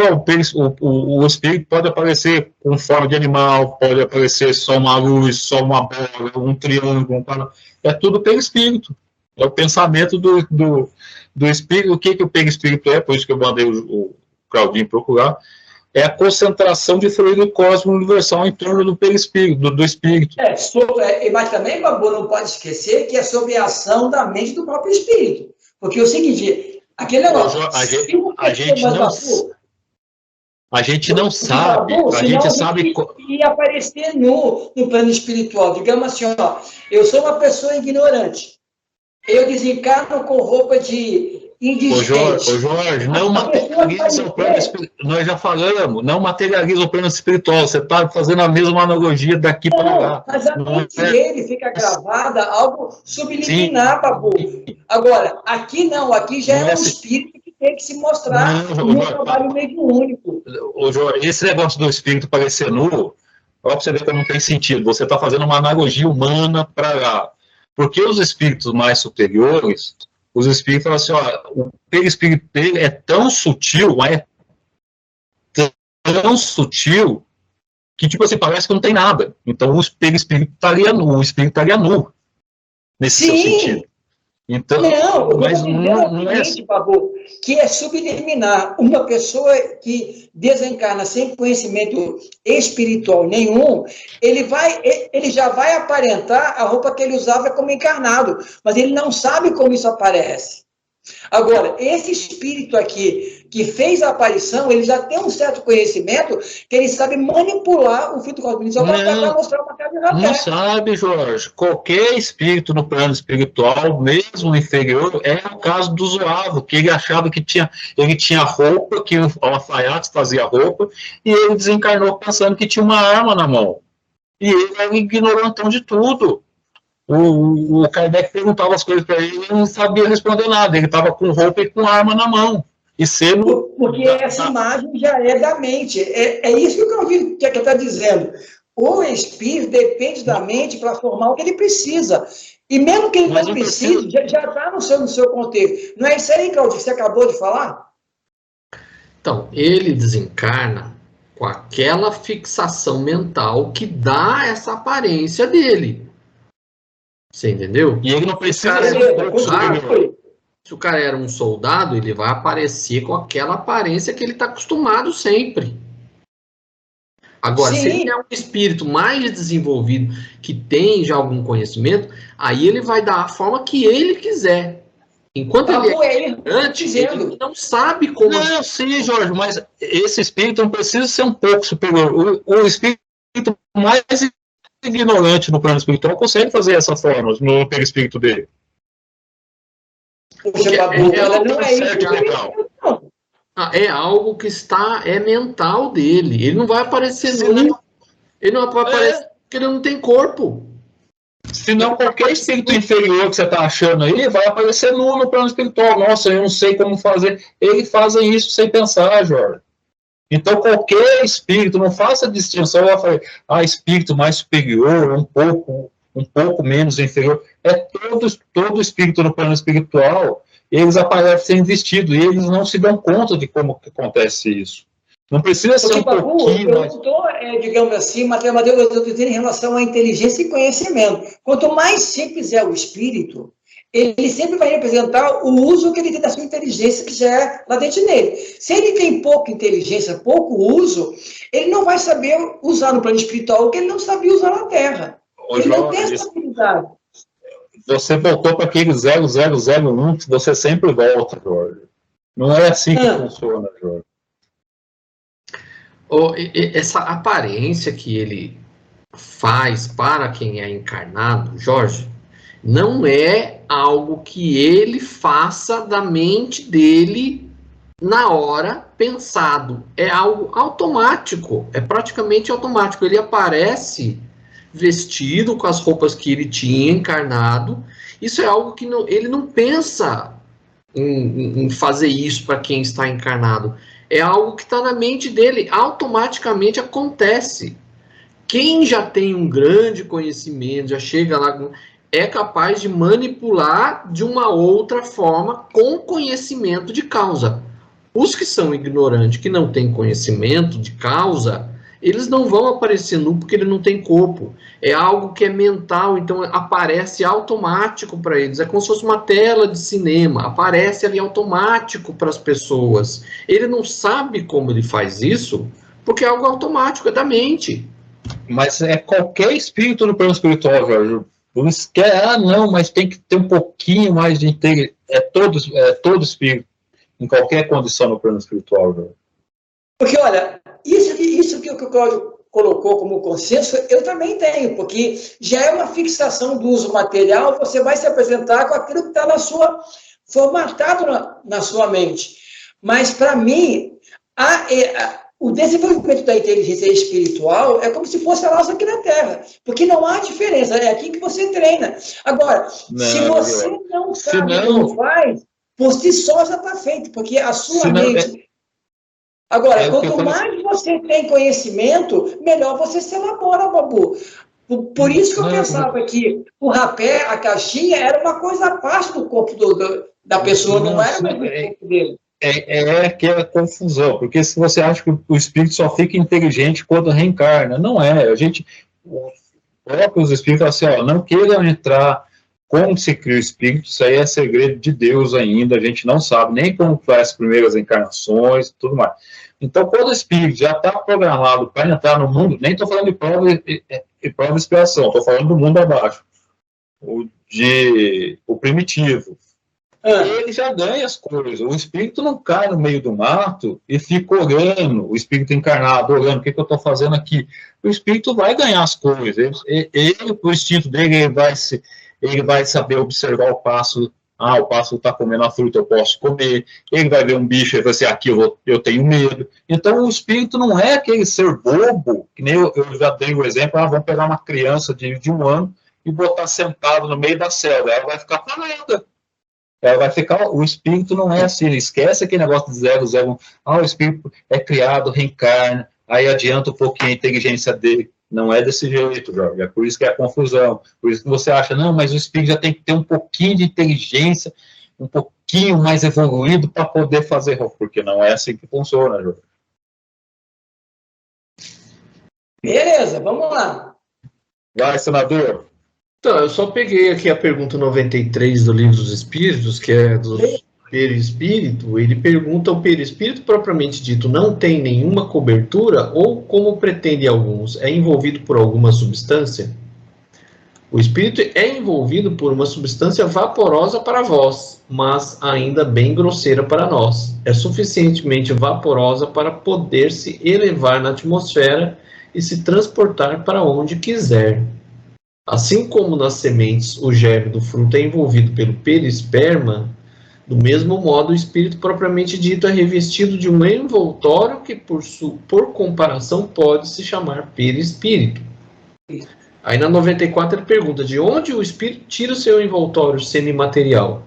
o espírito pode aparecer com forma de animal, pode aparecer só uma luz, só uma bola, um triângulo, é tudo perispírito. É o pensamento do espírito. O que o perispírito é, por isso que eu mandei o Claudinho procurar, é a concentração de fluido cósmico universal em torno do perispírito, do espírito. Mas também, Babu, não pode esquecer que é sobre a ação da mente do próprio espírito. Porque é o seguinte, aquele negócio... A gente não sabe. A gente sabe... E aparecer no plano espiritual. Digamos assim, ó, eu sou uma pessoa ignorante. Eu desencarno com roupa de indigente. Ô Jorge, não materializa o plano espiritual. Nós já falamos, não materializa o plano espiritual. Você está fazendo a mesma analogia daqui para lá. Mas a mente dele fica gravada algo subliminar, Babu. Agora, aqui não, aqui já é um espírito que tem que se mostrar no trabalho mediúnico. Ô Jorge, esse negócio do espírito parecer nu, para você ver que não tem sentido. Você está fazendo uma analogia humana para lá. Porque os espíritos mais superiores, os espíritos falam assim, ó, o perispírito dele é tão sutil, mas é tão sutil, que, tipo assim, parece que não tem nada. Então, o perispírito estaria nu, o espírito estaria nu, nesse seu sentido. Então, mas não é assim. Babu, que é subliminar. Uma pessoa que desencarna sem conhecimento espiritual nenhum, ele já vai aparentar a roupa que ele usava como encarnado, mas ele não sabe como isso aparece. Agora, esse espírito aqui, que fez a aparição, ele já tem um certo conhecimento que ele sabe manipular o filtro cosmológico para mostrar uma cara na Terra. Não sabe, Jorge. Qualquer espírito no plano espiritual, mesmo inferior, é o caso do Zoavo, que ele achava que ele tinha roupa, que o alfaiate fazia roupa, e ele desencarnou pensando que tinha uma arma na mão. E ele era ignorantão de tudo. O Kardec perguntava as coisas para ele e ele não sabia responder nada. Ele estava com roupa e com arma na mão. E sendo... Porque essa imagem já é da mente. É isso que o Calvino está dizendo. O espírito depende da mente para formar o que ele precisa. E mesmo que ele não precise, já está no seu contexto. Não é isso aí, Claudio, que você acabou de falar? Então, ele desencarna com aquela fixação mental que dá essa aparência dele. Você entendeu? E ele não precisa se o cara era um soldado, ele vai aparecer com aquela aparência que ele está acostumado sempre. Agora, se ele é um espírito mais desenvolvido, que tem já algum conhecimento, aí ele vai dar a forma que ele quiser. Enquanto ele é ignorante, ele não sabe como... Não, sim, Jorge, mas esse espírito não precisa ser um pouco superior. O espírito mais ignorante no plano espiritual consegue fazer essa forma no perispírito dele. É algo que é mental dele. Ele não vai aparecer nu. Ele não vai aparecer porque ele não tem corpo. Senão qualquer espírito inferior que você está achando aí vai aparecer nu no plano espiritual. Nossa, eu não sei como fazer. Eles fazem isso sem pensar, Jorge. Então, qualquer espírito, não faça distinção, espírito mais superior, um pouco menos inferior. Todo espírito no plano espiritual, eles aparecem vestidos, e eles não se dão conta de como que acontece isso. Não precisa ser um pouquinho... Eu estou, digamos assim, Mateus, eu estou dizendo em relação à inteligência e conhecimento. Quanto mais simples é o espírito, ele sempre vai representar o uso que ele tem da sua inteligência, que já é latente nele. Se ele tem pouca inteligência, pouco uso, ele não vai saber usar no plano espiritual o que ele não sabia usar na Terra. Ele não tem essa habilidade. Você voltou para aquele 0001 que você sempre volta, Jorge. Não é assim que funciona, Jorge. Essa aparência que ele faz para quem é encarnado, Jorge, não é algo que ele faça da mente dele na hora pensado. É algo automático, é praticamente automático. Ele aparece vestido com as roupas que ele tinha encarnado. Isso é algo que ele não pensa em fazer isso para quem está encarnado. É algo que está na mente dele, automaticamente acontece. Quem já tem um grande conhecimento, já chega lá, é capaz de manipular de uma outra forma com conhecimento de causa. Os que são ignorantes, que não têm conhecimento de causa, eles não vão aparecer nu porque ele não tem corpo. É algo que é mental, então aparece automático para eles. É como se fosse uma tela de cinema, aparece ali automático para as pessoas. Ele não sabe como ele faz isso, porque é algo automático, é da mente. Mas é qualquer espírito no plano espiritual, Jorge. Não, mas tem que ter um pouquinho mais de inteligência. É todo espírito, em qualquer condição no plano espiritual, Jorge. Porque, olha, isso que o Cláudio colocou como consenso, eu também tenho, porque já é uma fixação do uso material, você vai se apresentar com aquilo que está na sua formatado na sua mente. Mas, para mim, o desenvolvimento da inteligência espiritual é como se fosse a nossa aqui na Terra, porque não há diferença, é aqui que você treina. Agora, se você não sabe como faz, por si só já está feito, porque a sua mente... Agora, quanto mais você tem conhecimento, melhor você se elabora, Babu. Por isso que eu pensava que o rapé, a caixinha, era uma coisa à parte do corpo da pessoa, não era mais do corpo dele. É aquela confusão, porque se você acha que o espírito só fica inteligente quando reencarna, não é. Os próprios espíritos falam assim, ó, não queiram entrar como se cria o espírito, isso aí é segredo de Deus ainda, a gente não sabe nem como faz as primeiras encarnações e tudo mais. Então, quando o espírito já está programado para entrar no mundo, nem estou falando de prova e expiação, estou falando do mundo abaixo, o primitivo. Ele já ganha as coisas. O espírito não cai no meio do mato e fica orando, o espírito encarnado, orando, o que eu estou fazendo aqui? O espírito vai ganhar as coisas. Ele, o instinto dele, ele vai saber observar o pássaro. O pássaro está comendo a fruta, eu posso comer. Ele vai ver um bicho e vai dizer, aqui eu tenho medo. Então, o espírito não é aquele ser bobo, que nem eu já dei o exemplo, vamos pegar uma criança de 1 ano e botar sentado no meio da selva, ela vai ficar parada. Ela vai ficar, o espírito não é assim, esquece aquele negócio de 0, o espírito é criado, reencarna, aí adianta um pouquinho a inteligência dele. Não é desse jeito, Jorge, é por isso que é a confusão, por isso que você acha, não, mas o espírito já tem que ter um pouquinho de inteligência, um pouquinho mais evoluído para poder fazer, porque não é assim que funciona, Jorge. Beleza, vamos lá. Vai, senador. Então, eu só peguei aqui a pergunta 93 do Livro dos Espíritos, que é do perispírito. Ele pergunta: o perispírito propriamente dito não tem nenhuma cobertura ou, como pretendem alguns, é envolvido por alguma substância? O espírito é envolvido por uma substância vaporosa para vós, mas ainda bem grosseira para nós. É suficientemente vaporosa para poder se elevar na atmosfera e se transportar para onde quiser. Assim como nas sementes o germe do fruto é envolvido pelo perisperma, do mesmo modo o espírito propriamente dito é revestido de um envoltório que, por comparação, pode se chamar perispírito. Aí na 94 ele pergunta: de onde o espírito tira o seu envoltório sendo imaterial?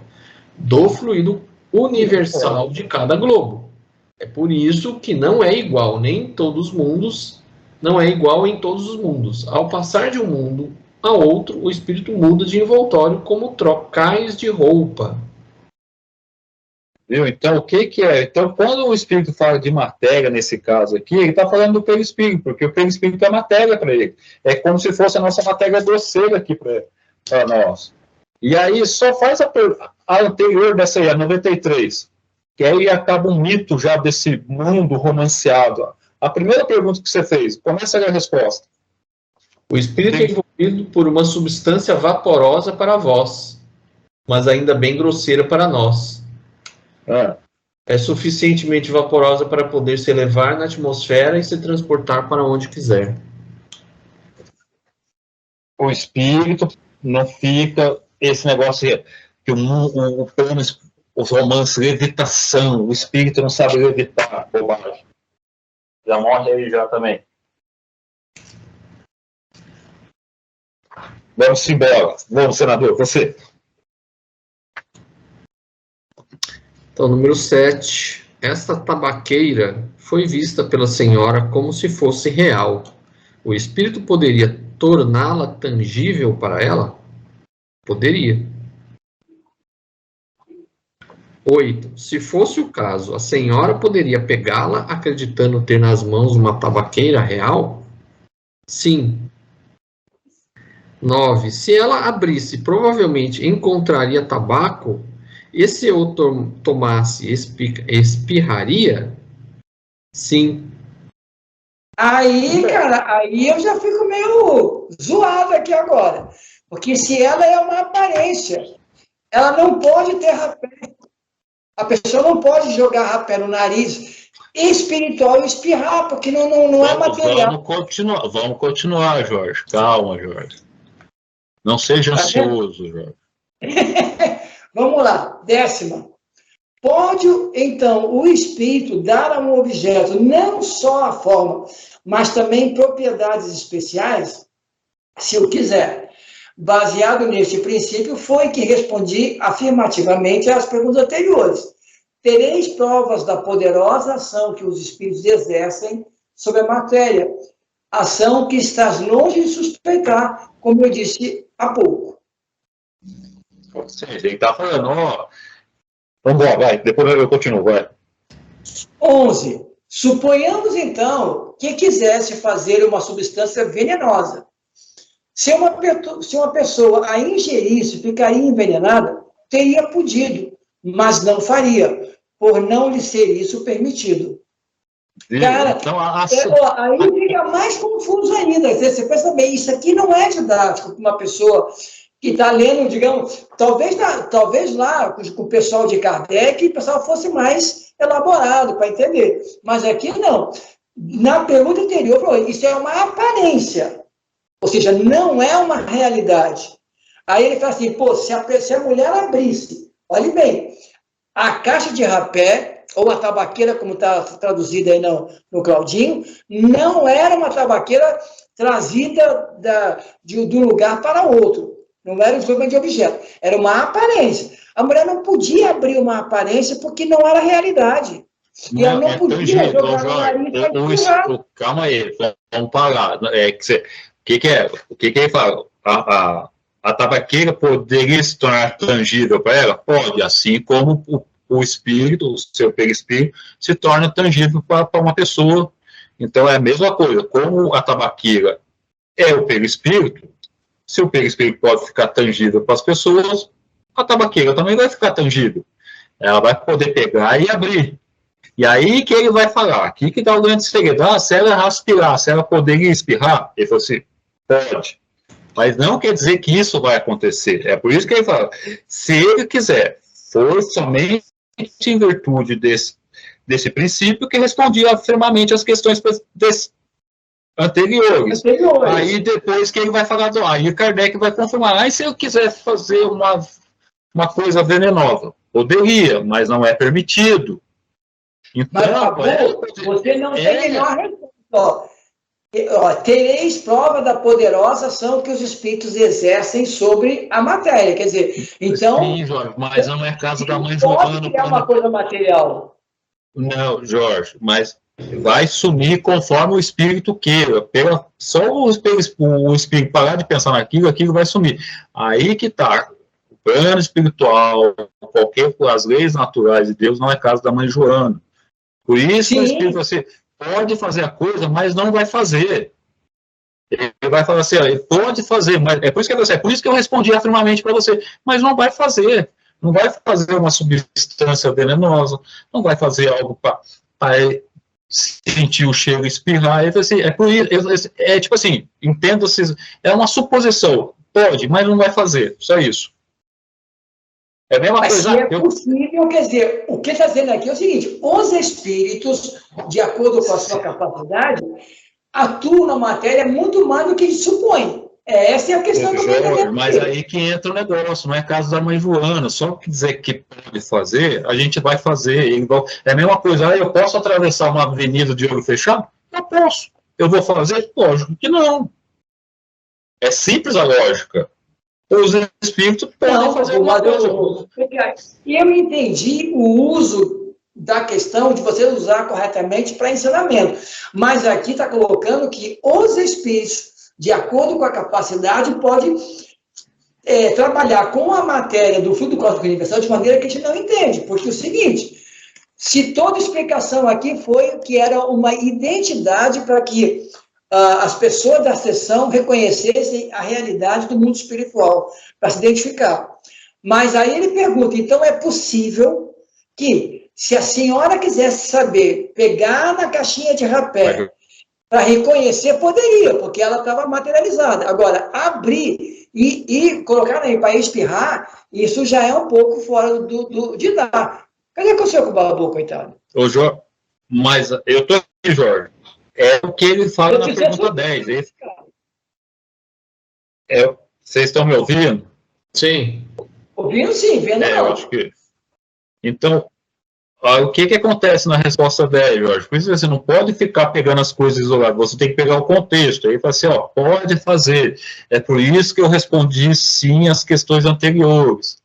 Do fluido universal de cada globo. É por isso que não é igual nem em todos os mundos, não é igual em todos os mundos. Ao passar de um mundo a outro, o espírito muda de envoltório como trocais de roupa. Viu? Então, o que é? Então, quando o espírito fala de matéria, nesse caso aqui, ele está falando do perispírito, porque o perispírito é matéria para ele. É como se fosse a nossa matéria grosseira aqui para nós. E aí, só faz a anterior dessa aí, a 93, que aí acaba um mito já desse mundo romanceado. A primeira pergunta que você fez, começa a resposta. O espírito é envolvido por uma substância vaporosa para vós, mas ainda bem grosseira para nós. É suficientemente vaporosa para poder se elevar na atmosfera e se transportar para onde quiser. O espírito não fica esse negócio que o plano, os romances, levitação, o espírito não sabe levitar, bobagem. Já morre aí já também. Vamos embora. Vamos, senador, você. Então, número 7. Esta tabaqueira foi vista pela senhora como se fosse real. O espírito poderia torná-la tangível para ela? Poderia. 8. Se fosse o caso, a senhora poderia pegá-la acreditando ter nas mãos uma tabaqueira real? Sim. 9. Se ela abrisse, provavelmente encontraria tabaco, e se eu tomasse, espirraria? Sim. Aí, cara, aí eu já fico meio zoado aqui agora. Porque se ela é uma aparência, ela não pode ter rapé. A pessoa não pode jogar rapé no nariz espiritual e espirrar, porque não é material. Vamos continuar, Jorge. Calma, Jorge. Não seja ansioso, Jorge. Vamos lá, 10ª. Pode, então, o espírito dar a um objeto não só a forma, mas também propriedades especiais, se o quiser. Baseado neste princípio, foi que respondi afirmativamente às perguntas anteriores. Tereis provas da poderosa ação que os espíritos exercem sobre a matéria, ação que estás longe de suspeitar, como eu disse há pouco. Sim, ele está falando, ó. Vamos lá, vai, depois eu continuo, vai. 11. Suponhamos, então, que quisesse fazer uma substância venenosa. Se uma pessoa a ingerisse, ficaria envenenada, teria podido, mas não faria, por não lhe ser isso permitido. Cara, então, aí fica mais confuso ainda. Você pensa bem, isso aqui não é didático para uma pessoa que está lendo, digamos, talvez lá com o pessoal de Kardec, o pessoal fosse mais elaborado para entender. Mas aqui não. Na pergunta anterior, falou, isso é uma aparência. Ou seja, não é uma realidade. Aí ele fala assim, pô, se a mulher abrisse, olhe bem, a caixa de rapé, ou a tabaqueira, como está traduzida aí no Claudinho, não era uma tabaqueira trazida de um lugar para outro. Não era um desenvolvimento de objeto. Era uma aparência. A mulher não podia abrir uma aparência porque não era realidade. E ela não podia jogar no nariz. Calma aí, vamos parar. O que ele fala? A tabaqueira poderia se tornar tangível para ela? Pode, assim como o espírito, o seu perispírito, se torna tangível para uma pessoa. Então é a mesma coisa. Como a tabaqueira é o perispírito, se o perispírito pode ficar tangível para as pessoas, a tabaqueira também vai ficar tangível. Ela vai poder pegar e abrir. E aí que ele vai falar, aqui que dá o grande segredo, se ela aspirar, se ela poderia espirrar, ele falou assim, pode. Mas não quer dizer que isso vai acontecer. É por isso que ele fala, se ele quiser, for somente em virtude desse princípio que respondia afirmamente às questões anteriores. Aí depois que ele vai falar, aí Kardec vai confirmar, aí se eu quiser fazer uma coisa venenosa, poderia, mas não é permitido. Então, você não tem melhor resposta. Tereis prova da poderosa ação que os espíritos exercem sobre a matéria. Quer dizer, então... Sim, Jorge, mas não é caso da mãe Joana. É uma coisa material. Não, Jorge, mas vai sumir conforme o espírito queira. Só o espírito parar de pensar naquilo, aquilo vai sumir. Aí que está. O plano espiritual, as leis naturais de Deus não é caso da mãe Joana. Por isso o espírito você pode fazer a coisa, mas não vai fazer. Ele vai falar assim, ele pode fazer, mas é por isso que eu respondi afirmativamente para você, mas não vai fazer. Não vai fazer uma substância venenosa, não vai fazer algo para sentir o cheiro e espirrar. Assim, é por isso, tipo assim, entenda-se, é uma suposição, pode, mas não vai fazer, só isso. É a mesma mas coisa. Se é possível, quer dizer, o que está dizendo aqui é o seguinte, os espíritos, de acordo com a sua capacidade, atuam na matéria muito mais do que se supõe. Essa é a questão do Jorge, mas aí que entra o negócio, não é caso da mãe Joana, só que dizer que pode fazer, a gente vai fazer. É a mesma coisa, eu posso atravessar uma avenida de olho fechado? Eu posso. Eu vou fazer? Lógico que não. É simples a lógica. Os espíritos podem fazer uma coisa. E eu entendi o uso da questão de você usar corretamente para ensinamento, mas aqui está colocando que os espíritos, de acordo com a capacidade, podem trabalhar com a matéria do fluido cósmico universal de maneira que a gente não entende, porque é o seguinte, se toda explicação aqui foi que era uma identidade para que as pessoas da sessão reconhecessem a realidade do mundo espiritual, para se identificar. Mas aí ele pergunta, então é possível que, se a senhora quisesse saber, pegar na caixinha de rapé, para reconhecer, poderia, porque ela estava materializada. Agora, abrir e colocar para espirrar, isso já é um pouco fora de dar. Cadê que o senhor babou, coitado? Ô, Jorge, mas eu estou aqui, Jorge. É o que ele fala na pergunta 10. Vocês estão me ouvindo? Sim. Ouvindo sim, vendo não. Eu acho que... Então, o que acontece na resposta dela, Jorge? Por isso você não pode ficar pegando as coisas isoladas, você tem que pegar o contexto. Aí fala assim, ó, pode fazer. É por isso que eu respondi sim às questões anteriores.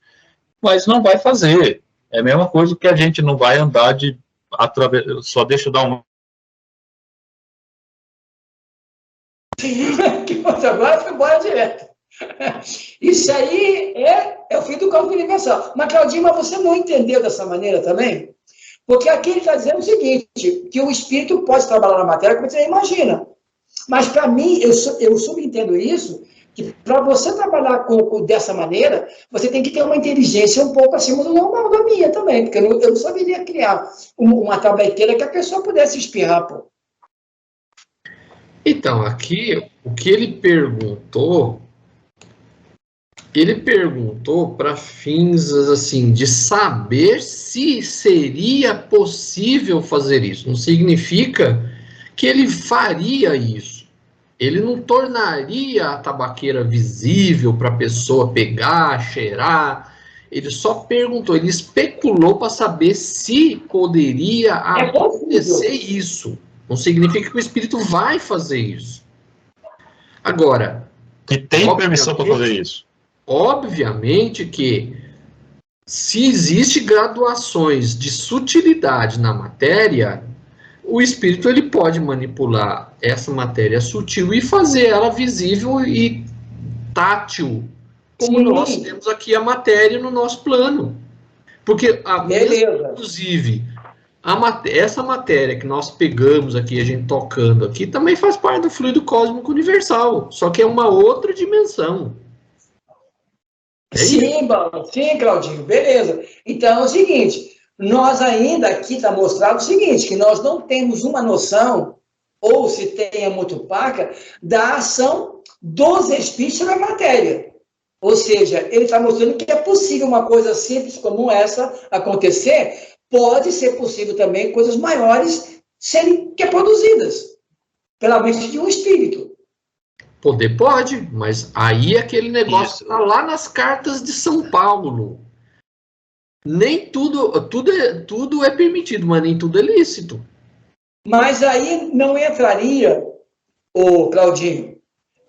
Mas não vai fazer. É a mesma coisa que a gente não vai andar só deixa eu dar um... Agora foi embora direto. Isso aí é o fim do cálculo universal. Mas, Claudinho, mas você não entendeu dessa maneira também? Porque aqui ele está dizendo o seguinte, que o espírito pode trabalhar na matéria como você imagina. Mas, para mim, eu subentendo isso, que para você trabalhar dessa maneira, você tem que ter uma inteligência um pouco acima do normal da minha também, porque eu não saberia criar uma tableteira que a pessoa pudesse espirrar, pô. Então, aqui, o que ele perguntou para fins, assim, de saber se seria possível fazer isso. Não significa que ele faria isso. Ele não tornaria a tabaqueira visível para a pessoa pegar, cheirar. Ele só perguntou, ele especulou para saber se poderia acontecer isso. Não significa que o espírito vai fazer isso. Agora... E tem permissão para fazer isso. Obviamente que, se existe graduações de sutilidade na matéria, o espírito ele pode manipular essa matéria sutil e fazer ela visível e tátil, como Sim. Nós temos aqui a matéria no nosso plano. Porque, inclusive, essa matéria que nós pegamos aqui, a gente tocando aqui, também faz parte do fluido cósmico universal, só que é uma outra dimensão. Sim, Claudinho, beleza. Então é o seguinte, nós ainda aqui está mostrado o seguinte, que nós não temos uma noção, ou se tem é muito opaca, da ação dos espíritos sobre a matéria. Ou seja, ele está mostrando que é possível uma coisa simples como essa acontecer, pode ser possível também coisas maiores serem produzidas pela mente de um espírito. Poder pode, mas aí aquele negócio está lá nas cartas de São Paulo. Nem tudo é permitido, mas nem tudo é lícito. Mas aí não entraria, Claudinho,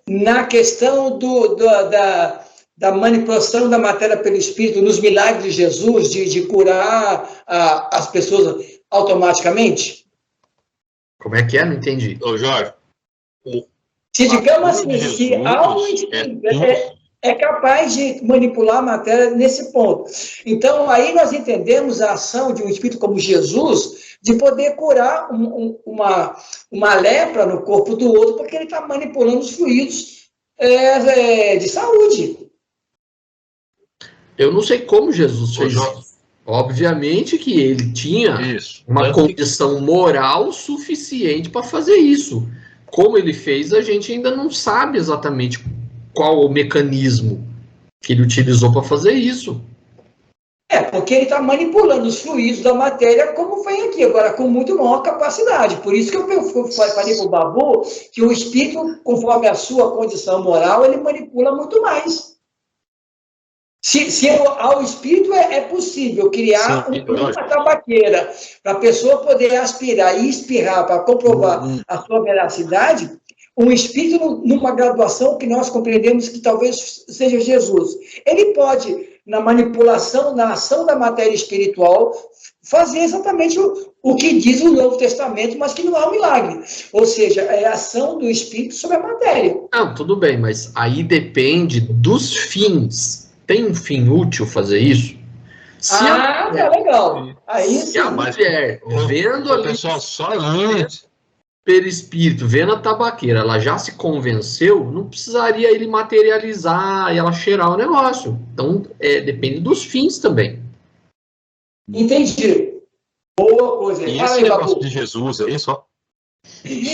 na questão da manipulação da matéria pelo Espírito, nos milagres de Jesus, de curar as pessoas automaticamente? Como é que é? Não entendi. Ô, Jorge, se digamos assim, se algo é capaz de manipular a matéria nesse ponto. Então, aí nós entendemos a ação de um espírito como Jesus, de poder curar uma lepra no corpo do outro, porque ele está manipulando os fluidos de saúde. Eu não sei como Jesus fez isso. Obviamente que ele tinha uma condição moral suficiente para fazer isso. Como ele fez, a gente ainda não sabe exatamente qual o mecanismo que ele utilizou para fazer isso. Porque ele está manipulando os fluidos da matéria como foi aqui, agora com muito maior capacidade. Por isso que eu falei para o Babu que o espírito, conforme a sua condição moral, ele manipula muito mais. Se ao espírito é possível criar uma tabaqueira para a pessoa poder aspirar e espirrar para comprovar a sua veracidade, um espírito numa graduação que nós compreendemos que talvez seja Jesus. Ele pode, na manipulação, na ação da matéria espiritual, fazer exatamente o que diz o Novo Testamento, mas que não é um milagre. Ou seja, é a ação do espírito sobre a matéria. Não, tudo bem, mas aí depende dos fins. Tem um fim útil fazer isso? Tá legal. Aí se a mulher vendo ali, pessoal, só antes, perispírito, vendo a tabaqueira, ela já se convenceu, não precisaria ele materializar e ela cheirar o negócio. Então, depende dos fins também. Entendi. Boa coisa. E esse negócio de Jesus aí, só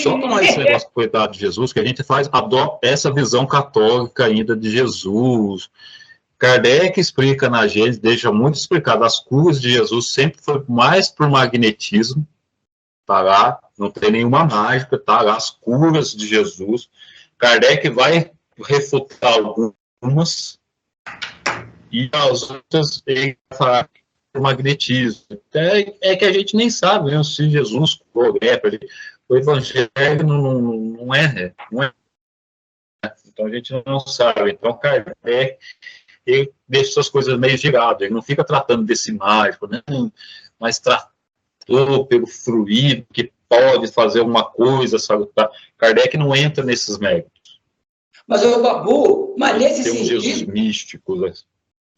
tomar esse negócio que foi dado de Jesus, que a gente adota essa visão católica ainda de Jesus. Kardec explica na Gênesis, deixa muito explicado, as curas de Jesus sempre foi mais por magnetismo, tá lá, não tem nenhuma mágica, tá lá, as curas de Jesus. Kardec vai refutar algumas, e as outras ele vai falar do magnetismo. É que a gente nem sabe, né, se Jesus curou lepra. O evangelho não é. Então a gente não sabe. Então Kardec, ele deixa essas coisas meio giradas, ele não fica tratando desse mágico, né? Mas tratou pelo fluido, que pode fazer uma coisa, sabe? Kardec não entra nesses méritos. Mas o Babu, mas nesse Tem uns sentido... Jesus místicos, né?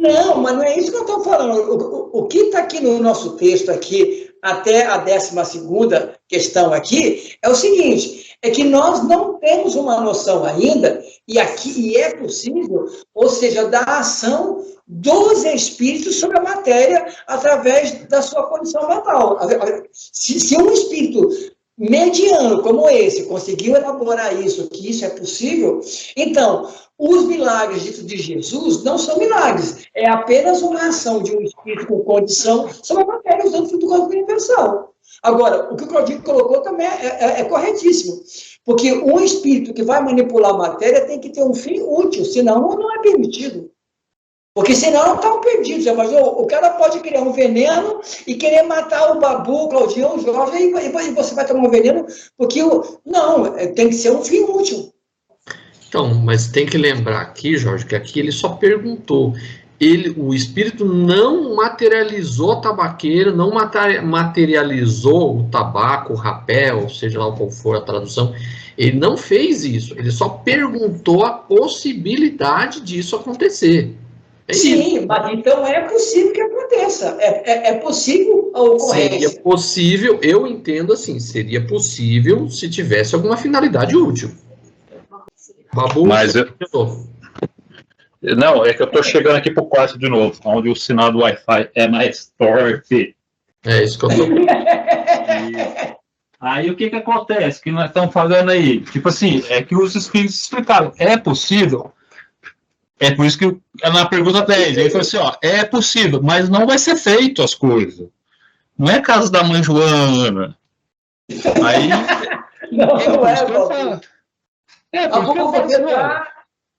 Não, mas não é isso que eu estou falando. O que está aqui no nosso texto aqui, até a 12ª questão aqui, é o seguinte, é que nós não temos uma noção ainda, e é possível, ou seja, da ação dos espíritos sobre a matéria através da sua condição mental. Se um espírito mediano como esse conseguiu elaborar isso, que isso é possível, então, os milagres ditos de Jesus não são milagres, é apenas uma ação de um espírito com condição sobre a matéria, usando o fruto do corpo universal. Agora, o que o Claudinho colocou também é corretíssimo, porque um espírito que vai manipular a matéria tem que ter um fim útil, senão não é permitido. Porque senão estão perdidos. Mas o cara pode criar um veneno e querer matar o Babu, o Claudinho, o Jorge, e você vai tomar um veneno, porque não, tem que ser um fim útil. Então, mas tem que lembrar aqui, Jorge, que aqui ele só perguntou. O espírito não materializou o tabaqueiro, não materializou o tabaco, o rapel, seja lá qual for a tradução. Ele não fez isso. Ele só perguntou a possibilidade disso acontecer. Sim, isso. Mas então é possível que aconteça. É possível a ocorrência. Seria possível, eu entendo assim, seria possível se tivesse alguma finalidade útil. Babu, mas não, é que eu estou chegando aqui para o quarto de novo, onde o sinal do Wi-Fi é mais torpe. É isso que eu estou. Aí o que acontece? Que nós estamos falando aí, tipo assim, é que os espíritos explicaram, é possível. É por isso que na pergunta 10, ele falou assim, ó, é possível, mas não vai ser feito as coisas. Não é caso da mãe Joana. Aí... não é,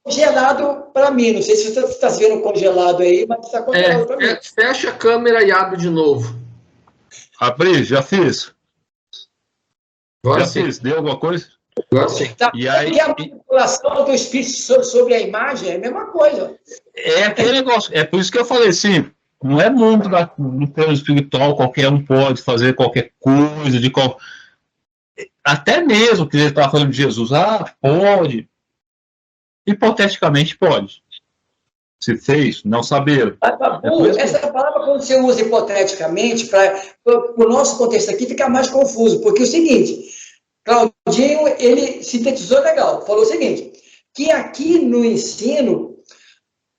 congelado para mim. Não sei se você está vendo congelado aí, mas está congelado para mim. Fecha a câmera e abre de novo. Abri, já fiz. Agora já sim. fiz. Deu alguma coisa? Agora sim. Tá, e aí, a manipulação do espírito sobre a imagem é a mesma coisa. É aquele negócio. É por isso que eu falei assim, não é mundo no plano espiritual, qualquer um pode fazer qualquer coisa, até mesmo que ele estava falando de Jesus, pode. Hipoteticamente pode. Se fez, não saber. Essa palavra, quando você usa hipoteticamente, para o nosso contexto aqui fica mais confuso, porque é o seguinte, Claudinho, ele sintetizou legal, falou o seguinte, que aqui no ensino,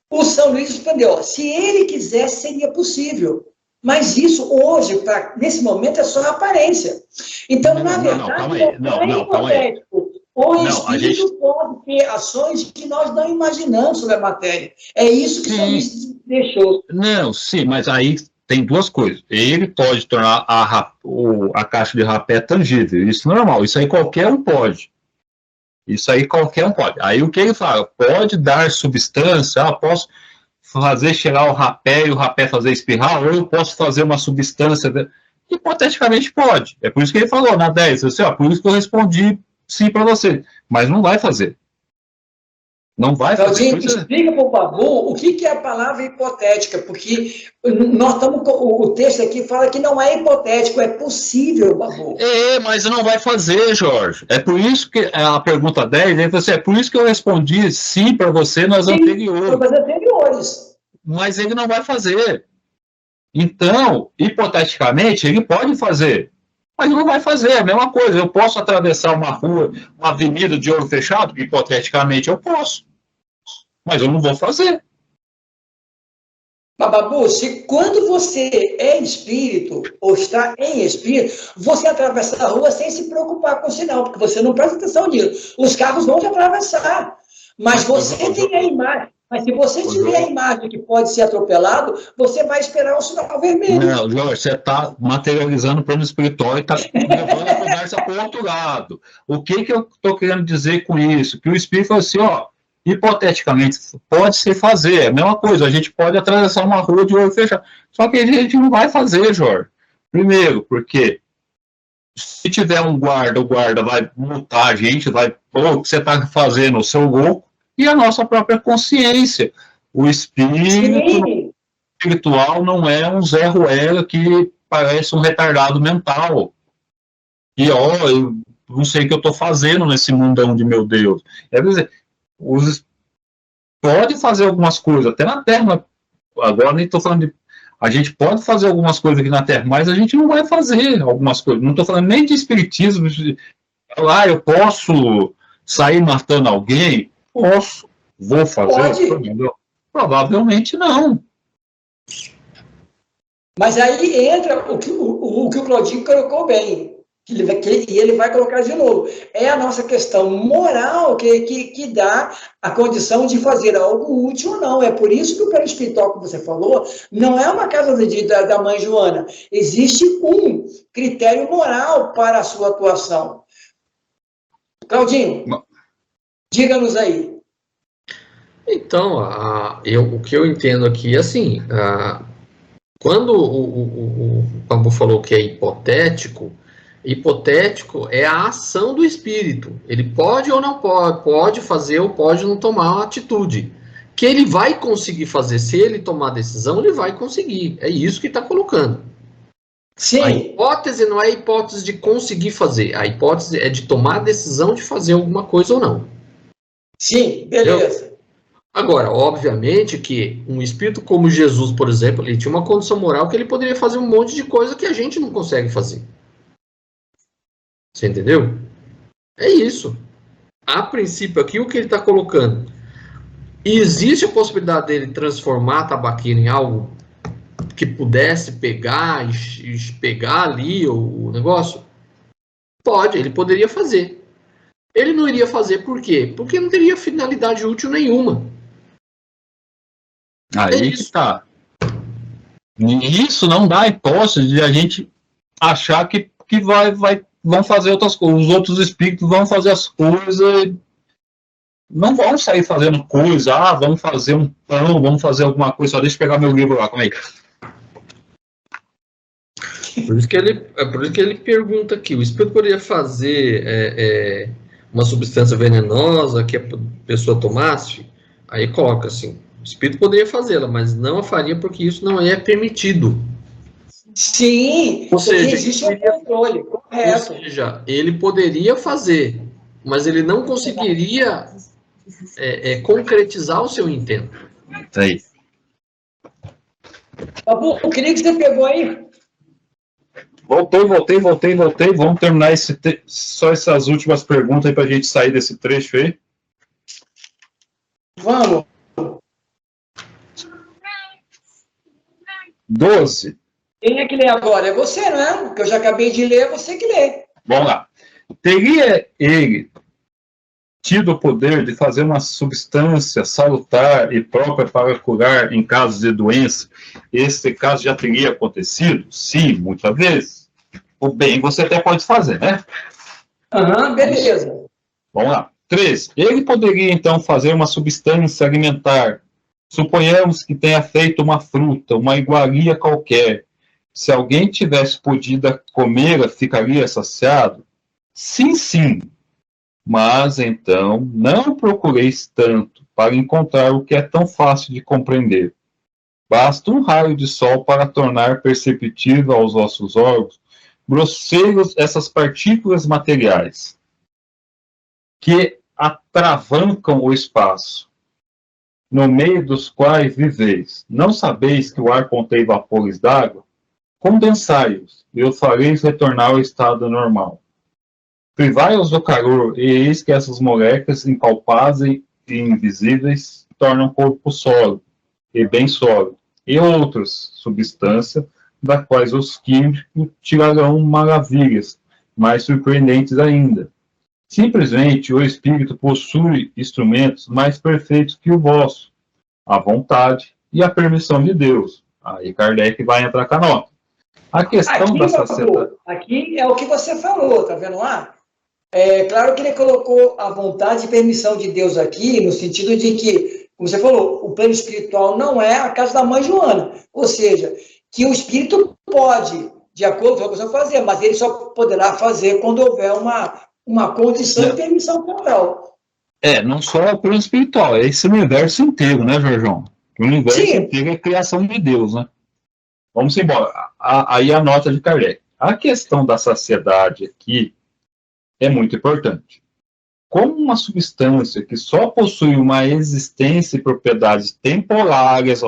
o São Luís respondeu, se ele quisesse, seria possível. Mas isso hoje, nesse momento, é só aparência. Então, na verdade, não é hipotético. O espírito pode ter ações que nós não imaginamos sobre a matéria. É isso que o São Luís deixou. Não, sim, mas aí tem duas coisas. Ele pode tornar a caixa de rapé tangível. Isso é normal. Isso aí qualquer um pode. Aí o que ele fala? Pode dar substância, posso fazer cheirar o rapé e o rapé fazer espirrar, ou eu posso fazer uma substância. Hipoteticamente pode. É por isso que ele falou na 10, assim, por isso que eu respondi sim para você. Mas não vai fazer. Não vai fazer. Claudinho, explica para o Babu o que é a palavra hipotética, porque nós estamos, o texto aqui fala que não é hipotético, é possível, Babu. Mas não vai fazer, Jorge. É por isso que a pergunta 10, é por isso que eu respondi sim para você nas anteriores. Mas ele não vai fazer. Então, hipoteticamente, ele pode fazer. Mas não vai fazer, é a mesma coisa. Eu posso atravessar uma rua, uma avenida de olho fechado? Hipoteticamente eu posso. Mas eu não vou fazer. Mas, Babu, quando você é espírito, ou está em espírito, você atravessa a rua sem se preocupar com o sinal, porque você não presta atenção nisso. Os carros vão te atravessar. Mas você tem a imagem. Mas se você tiver a imagem que pode ser atropelado, você vai esperar o sinal vermelho. Não, Jorge, você está materializando o plano espiritual e está levando a conversa para o outro lado. O que eu estou querendo dizer com isso? Que o espírito falou assim, hipoteticamente, pode-se fazer, é a mesma coisa, a gente pode atravessar uma rua de olho fechado, só que a gente não vai fazer, Jorge. Primeiro, porque se tiver um guarda, o guarda vai multar a gente, vai, pô, o que você está fazendo, o seu louco, e a nossa própria consciência. O espírito espiritual não é um Zé Ruela que parece um retardado mental. E, ó, eu não sei o que eu estou fazendo nesse mundão de meu Deus. É dizer, pode fazer algumas coisas, até na Terra, agora nem estou falando de... A gente pode fazer algumas coisas aqui na Terra, mas a gente não vai fazer algumas coisas. Não estou falando nem de espiritismo. Eu posso sair matando alguém? Posso. Vou fazer? Provavelmente não. Mas aí entra o que o Claudinho colocou bem. E ele vai colocar de novo. É a nossa questão moral que dá a condição de fazer algo útil ou não. É por isso que o plano espiritual que você falou não é uma casa da mãe Joana. Existe um critério moral para a sua atuação. Claudinho, diga-nos aí. Então, o que eu entendo aqui, assim, quando o Pambu falou que é hipotético é a ação do espírito. Ele pode ou não pode fazer ou pode não tomar uma atitude. Que ele vai conseguir fazer, se ele tomar a decisão, ele vai conseguir. É isso que está colocando. Sim. A hipótese não é a hipótese de conseguir fazer, a hipótese é de tomar a decisão de fazer alguma coisa ou não. Sim, beleza. Agora, obviamente que um espírito como Jesus, por exemplo, ele tinha uma condição moral que ele poderia fazer um monte de coisa que a gente não consegue fazer. Você entendeu? É isso. A princípio aqui, o que ele está colocando? Existe a possibilidade dele transformar a tabaqueira em algo que pudesse pegar ali o negócio? Pode, ele poderia fazer. Ele não iria fazer por quê? Porque não teria finalidade útil nenhuma. Aí que tá. Isso não dá hipótese de a gente achar que vão fazer outras coisas. Os outros espíritos vão fazer as coisas. Não vão sair fazendo coisa. Vamos fazer um pão, vamos fazer alguma coisa. Só deixa eu pegar meu livro lá, como é que Por isso que ele pergunta aqui, o espírito poderia fazer uma substância venenosa que a pessoa tomasse? Aí coloca assim, o espírito poderia fazê-la, mas não a faria porque isso não é permitido. Sim, ou seja, existe um controle, correto. Ou seja, ele poderia fazer, mas ele não conseguiria concretizar o seu intento. Aí. O que você pegou aí? Voltei. Vamos terminar só essas últimas perguntas aí para a gente sair desse trecho aí. Vamos. 12. Quem é que lê agora? É você, não é? Porque eu já acabei de ler, é você que lê. Vamos lá. Teria ele tido o poder de fazer uma substância salutar e própria para curar em casos de doença? Esse caso já teria acontecido? Sim, muitas vezes. O bem você até pode fazer, né? Beleza. Vamos lá. 3. Ele poderia, então, fazer uma substância alimentar. Suponhamos que tenha feito uma fruta, uma iguaria qualquer. Se alguém tivesse podido comer, ficaria saciado? Sim. Mas, então, não procureis tanto para encontrar o que é tão fácil de compreender. Basta um raio de sol para tornar perceptível aos vossos órgãos grosseiros essas partículas materiais que atravancam o espaço, no meio dos quais viveis. Não sabeis que o ar contém vapores d'água? Condensai-os, e os fareis retornar ao estado normal. Privai-os do calor, e eis que essas moléculas impalpáveis e invisíveis tornam corpo sólido, e bem sólido, e outras substâncias, das quais os químicos tirarão maravilhas, mais surpreendentes ainda. Simplesmente o espírito possui instrumentos mais perfeitos que o vosso, a vontade e a permissão de Deus. Aí Kardec vai entrar com a nota. A questão da sociedade... Aqui é o que você falou, tá vendo lá? É claro que ele colocou a vontade e permissão de Deus aqui, no sentido de que, como você falou, o plano espiritual não é a casa da mãe Joana. Ou seja, que o espírito pode, de acordo com o que você fazer, mas ele só poderá fazer quando houver uma condição de permissão moral. Não só o plano espiritual, é esse universo inteiro, né, Jorjão? O universo Sim. inteiro é a criação de Deus, né? Vamos embora. Aí a nota de Kardec. A questão da saciedade aqui é muito importante. Como uma substância que só possui uma existência e propriedades temporárias,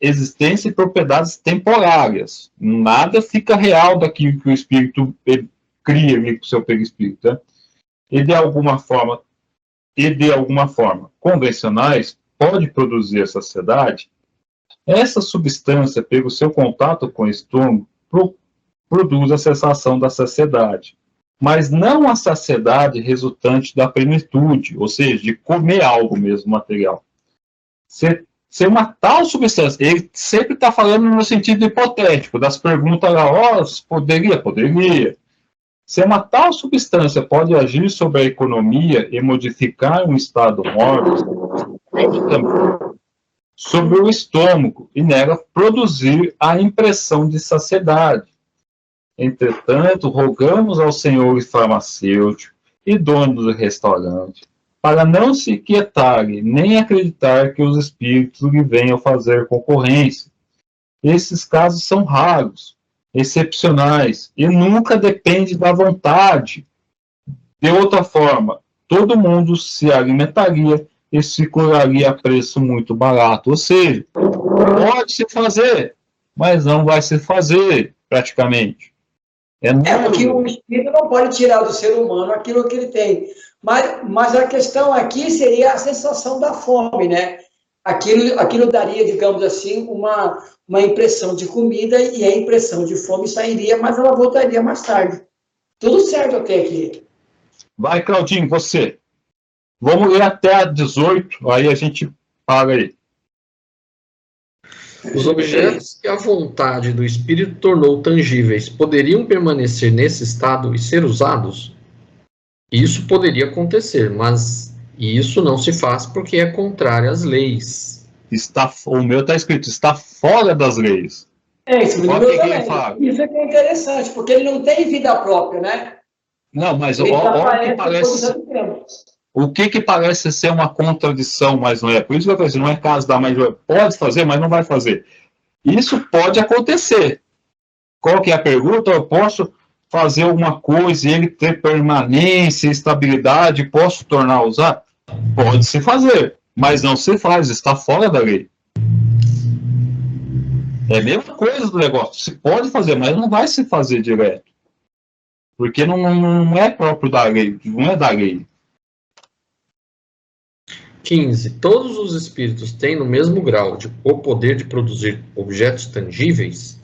existência e propriedades temporárias. Nada fica real daquilo que o espírito cria ali com o seu perispírito. Né? E de alguma forma convencionais, pode produzir a saciedade. Essa substância, pelo seu contato com o estômago, produz a sensação da saciedade. Mas não a saciedade resultante da plenitude, ou seja, de comer algo mesmo material. Ser uma tal substância, ele sempre está falando no sentido hipotético, das perguntas lá, poderia. Se uma tal substância pode agir sobre a economia e modificar um estado mórbido, pode também sobre o estômago e nela produzir a impressão de saciedade. Entretanto, rogamos aos senhores farmacêuticos e donos do restaurante para não se inquietarem nem acreditar que os espíritos lhe venham fazer concorrência. Esses casos são raros, excepcionais, e nunca depende da vontade. De outra forma, todo mundo se alimentaria e se curaria a preço muito barato. Ou seja, pode se fazer, mas não vai se fazer, praticamente. Porque o espírito não pode tirar do ser humano aquilo que ele tem. Mas a questão aqui seria a sensação da fome, né? Aquilo daria, digamos assim, uma impressão de comida e a impressão de fome sairia, mas ela voltaria mais tarde. Tudo certo até aqui. Vai, Claudinho, você. Vamos ler até a 18, aí a gente para aí. Os objetos que a vontade do espírito tornou tangíveis poderiam permanecer nesse estado e ser usados? Isso poderia acontecer, mas isso não se faz porque é contrário às leis. O meu está escrito, está fora das leis. Isso é que é interessante, porque ele não tem vida própria, né? Não, mas olha que parece... O que parece ser uma contradição, mas não é. Por isso que eu falei, não é caso da mãe Joana. Pode fazer, mas não vai fazer. Isso pode acontecer. Qual que é a pergunta? Eu posso fazer alguma coisa e ele ter permanência, estabilidade, posso tornar a usar? Pode se fazer, mas não se faz, está fora da lei. É a mesma coisa do negócio. Se pode fazer, mas não vai se fazer direto. Porque não é próprio da lei, não é da lei. 15. Todos os espíritos têm no mesmo grau o poder de produzir objetos tangíveis?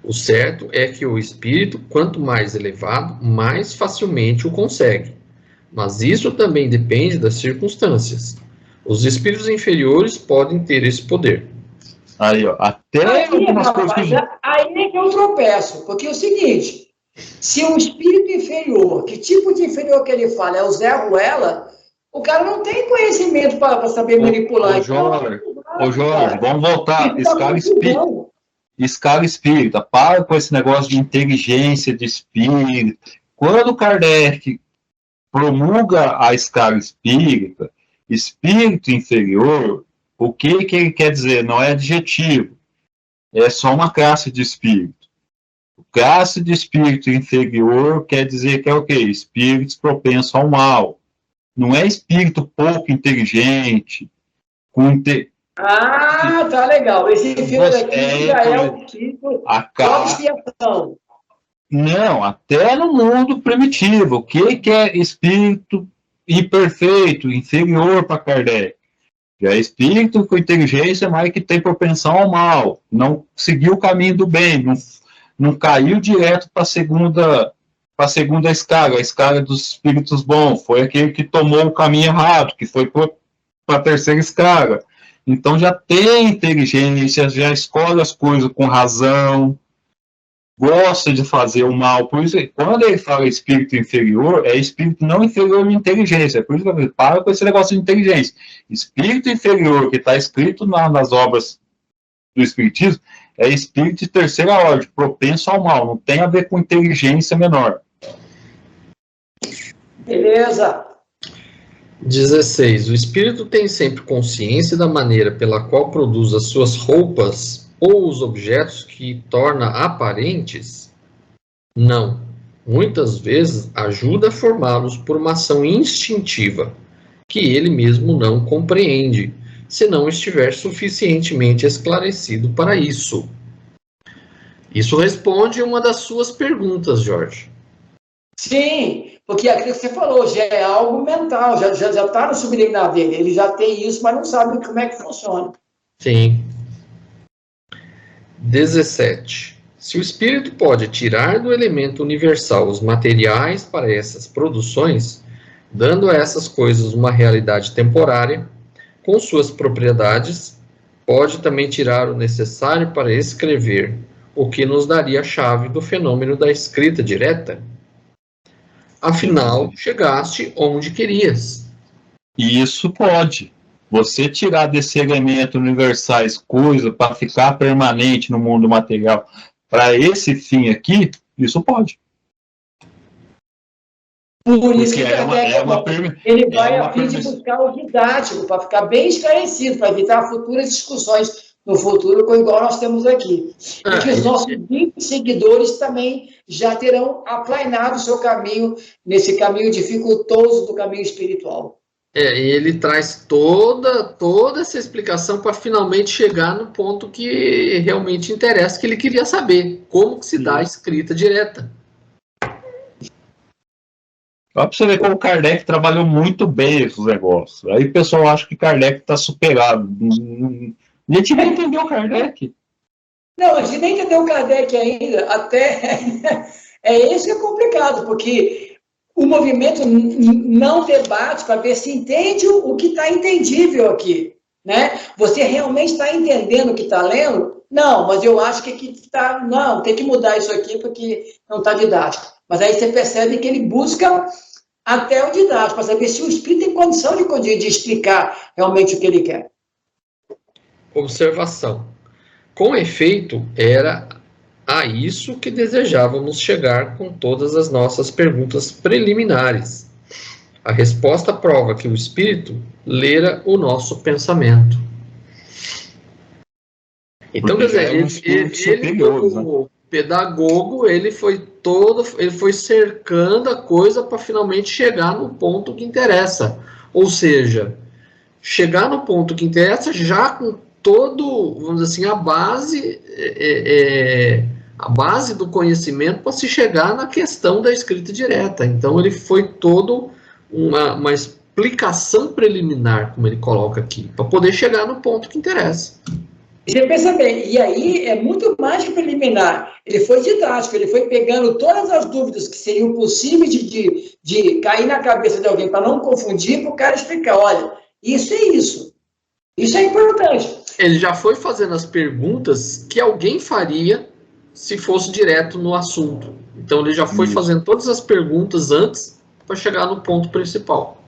O certo é que o espírito, quanto mais elevado, mais facilmente o consegue. Mas isso também depende das circunstâncias. Os espíritos inferiores podem ter esse poder. Aí, ó, até algumas coisas que... Aí é que eu tropeço, porque é o seguinte, se o espírito inferior, que tipo de inferior que ele fala, é o Zé Ruela, o cara não tem conhecimento para saber manipular. Ô Jorge, vamos voltar. Escala espírita. Para com esse negócio de inteligência de espírito. Quando Kardec promulga a escala espírita, espírito inferior, o que ele quer dizer? Não é adjetivo. É só uma classe de espírito. Classe de espírito inferior quer dizer que é o quê? Espíritos propensos ao mal. Não é espírito pouco inteligente. Tá legal. Esse filme aqui já é o tipo de expiação. Não, até no mundo primitivo. O que é espírito imperfeito, inferior para Kardec? Já é espírito com inteligência, mas que tem propensão ao mal. Não seguiu o caminho do bem. Não caiu direto para a segunda escala, a escala dos espíritos bons, foi aquele que tomou o caminho errado, que foi para a terceira escala. Então já tem inteligência, já escolhe as coisas com razão. gosta de fazer o mal. Por isso, quando ele fala espírito inferior, é espírito não inferior de inteligência. Por isso que eu falo, para com esse negócio de inteligência. Espírito inferior, que está escrito nas obras do Espiritismo, é espírito de terceira ordem, propenso ao mal. Não tem a ver com inteligência menor. Beleza. 16. O espírito tem sempre consciência da maneira pela qual produz as suas roupas ou os objetos que torna aparentes? Não. Muitas vezes ajuda a formá-los por uma ação instintiva, que ele mesmo não compreende, se não estiver suficientemente esclarecido para isso. Isso responde uma das suas perguntas, Jorge. Sim, porque aquilo que você falou já é algo mental, já está no subliminar dele. Ele já tem isso, mas não sabe como é que funciona. Sim. 17. Se o espírito pode tirar do elemento universal os materiais para essas produções, dando a essas coisas uma realidade temporária, com suas propriedades, pode também tirar o necessário para escrever, o que nos daria a chave do fenômeno da escrita direta? Afinal, chegaste onde querias. E isso pode. Você tirar desse elemento universais coisa para ficar permanente no mundo material, para esse fim aqui, isso pode. Por isso que ele vai a fim de buscar o didático, para ficar bem esclarecido, para evitar futuras discussões no futuro, igual nós temos aqui. E que os nossos 20 seguidores também já terão aplanado o seu caminho, nesse caminho dificultoso do caminho espiritual. E ele traz toda essa explicação para finalmente chegar no ponto que realmente interessa, que ele queria saber, como que se dá a escrita direta. Só para você ver como o Kardec trabalhou muito bem esses negócios. Aí o pessoal acha que Kardec está superado. A gente nem entendeu o Kardec. Não, a gente nem entendeu o Kardec ainda. Até isso que é complicado, porque o movimento não debate para ver se entende o que está entendível aqui. Né? Você realmente está entendendo o que está lendo? Não, mas eu acho que aqui está... Não, tem que mudar isso aqui porque não está didático. Mas aí você percebe que ele busca até o didático, para saber se o espírito tem condição de explicar realmente o que ele quer. Observação. Com efeito, era a isso que desejávamos chegar com todas as nossas perguntas preliminares. A resposta prova que o espírito lera o nosso pensamento. Então, quer dizer, ele como pedagogo, ele foi cercando a coisa para finalmente chegar no ponto que interessa. Ou seja, chegar no ponto que interessa já com todo, vamos dizer assim, a base do conhecimento para se chegar na questão da escrita direta. Então, ele foi todo uma explicação preliminar, como ele coloca aqui, para poder chegar no ponto que interessa. Você pensa bem, e aí é muito mais que preliminar. Ele foi didático, ele foi pegando todas as dúvidas que seriam possíveis de cair na cabeça de alguém, para não confundir, para o cara explicar, olha, isso é isso. Isso é importante. Ele já foi fazendo as perguntas que alguém faria se fosse direto no assunto. Então ele já foi fazendo todas as perguntas antes para chegar no ponto principal.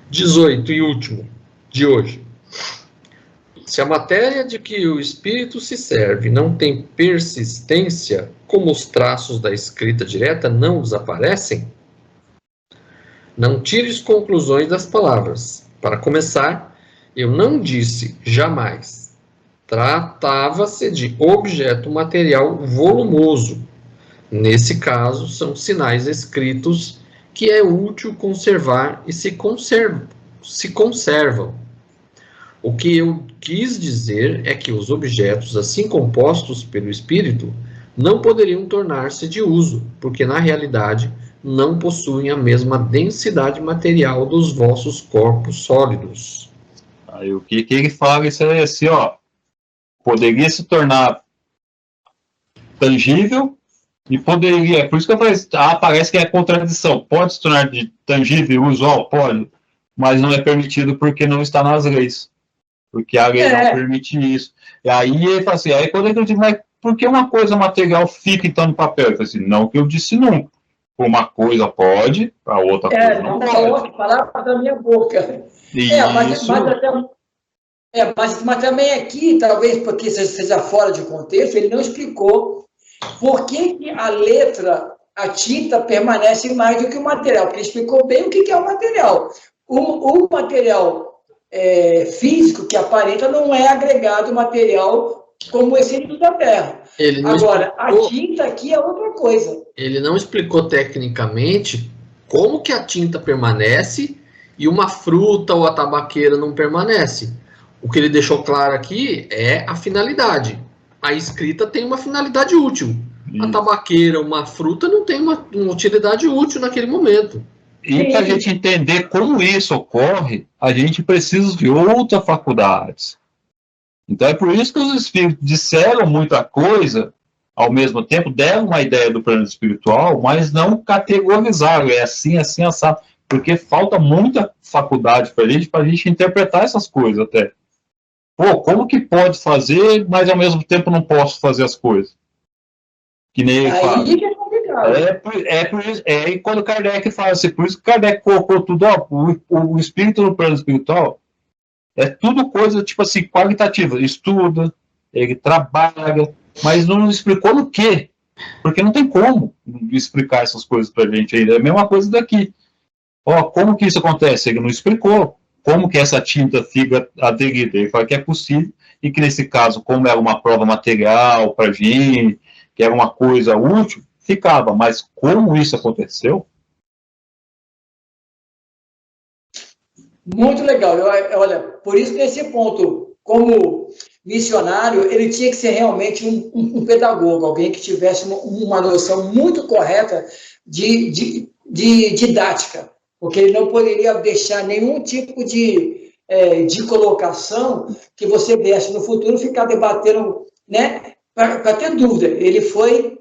18 e último de hoje. Se a matéria de que o espírito se serve não tem persistência, como os traços da escrita direta não desaparecem, não tires conclusões das palavras. Para começar, eu não disse jamais. Tratava-se de objeto material volumoso. Nesse caso, são sinais escritos que é útil conservar e se conservam. O que eu quis dizer é que os objetos assim compostos pelo espírito não poderiam tornar-se de uso, porque na realidade não possuem a mesma densidade material dos vossos corpos sólidos. Aí o que ele fala isso é assim, ó, poderia se tornar tangível e poderia, por isso que eu falei, parece que é contradição, pode se tornar de tangível e usual? Pode, mas não é permitido porque não está nas leis. Porque a lei não permite isso. E aí ele fala assim, aí quando ele diz, mas por que uma coisa material fica então no papel? Eu falei assim, não que eu disse nunca. Uma coisa pode, a outra coisa não pode. Coloque palavras da minha boca. Mas também aqui, talvez porque seja fora de contexto, ele não explicou por que a letra, a tinta, permanece mais do que o material, porque ele explicou bem o que é o material. O material físico que aparenta não é agregado material como o essêncio da Terra. Agora, a tinta aqui é outra coisa. Ele não explicou tecnicamente como que a tinta permanece e uma fruta ou a tabaqueira não permanece. O que ele deixou claro aqui é a finalidade. A escrita tem uma finalidade útil. A tabaqueira, uma fruta, não tem uma utilidade útil naquele momento. E para a gente entender como isso ocorre, a gente precisa de outras faculdades. Então é por isso que os espíritos disseram muita coisa, ao mesmo tempo deram uma ideia do plano espiritual, mas não categorizaram, é assim, assim, assado, porque falta muita faculdade para a gente interpretar essas coisas até. Pô, como que pode fazer, mas ao mesmo tempo não posso fazer as coisas? Que nem ele fala. Aí que é complicado. E quando Kardec fala assim, por isso que Kardec colocou tudo, ó, o espírito no plano espiritual é tudo coisa, tipo assim, qualitativa. Estuda, ele trabalha, mas não explicou no quê. Porque não tem como explicar essas coisas pra gente ainda. É a mesma coisa daqui. Ó, como que isso acontece? Ele não explicou. Como que essa tinta fica aderida? Ele fala que é possível e que nesse caso, como era uma prova material para a gente, que era uma coisa útil, ficava. Mas como isso aconteceu? Muito legal. Olha, por isso que nesse ponto, como missionário, ele tinha que ser realmente um pedagogo, alguém que tivesse uma noção muito correta de didática, porque ele não poderia deixar nenhum tipo de colocação que você viesse no futuro ficar debatendo, né, para ter dúvida. Ele foi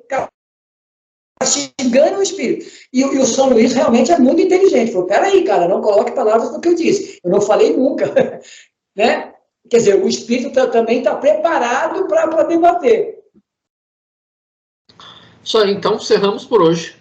castigando o espírito. E o São Luís realmente é muito inteligente. Falou, peraí, cara, não coloque palavras no que eu disse. Eu não falei nunca. Né? Quer dizer, o espírito também está preparado para debater. Só então, encerramos por hoje.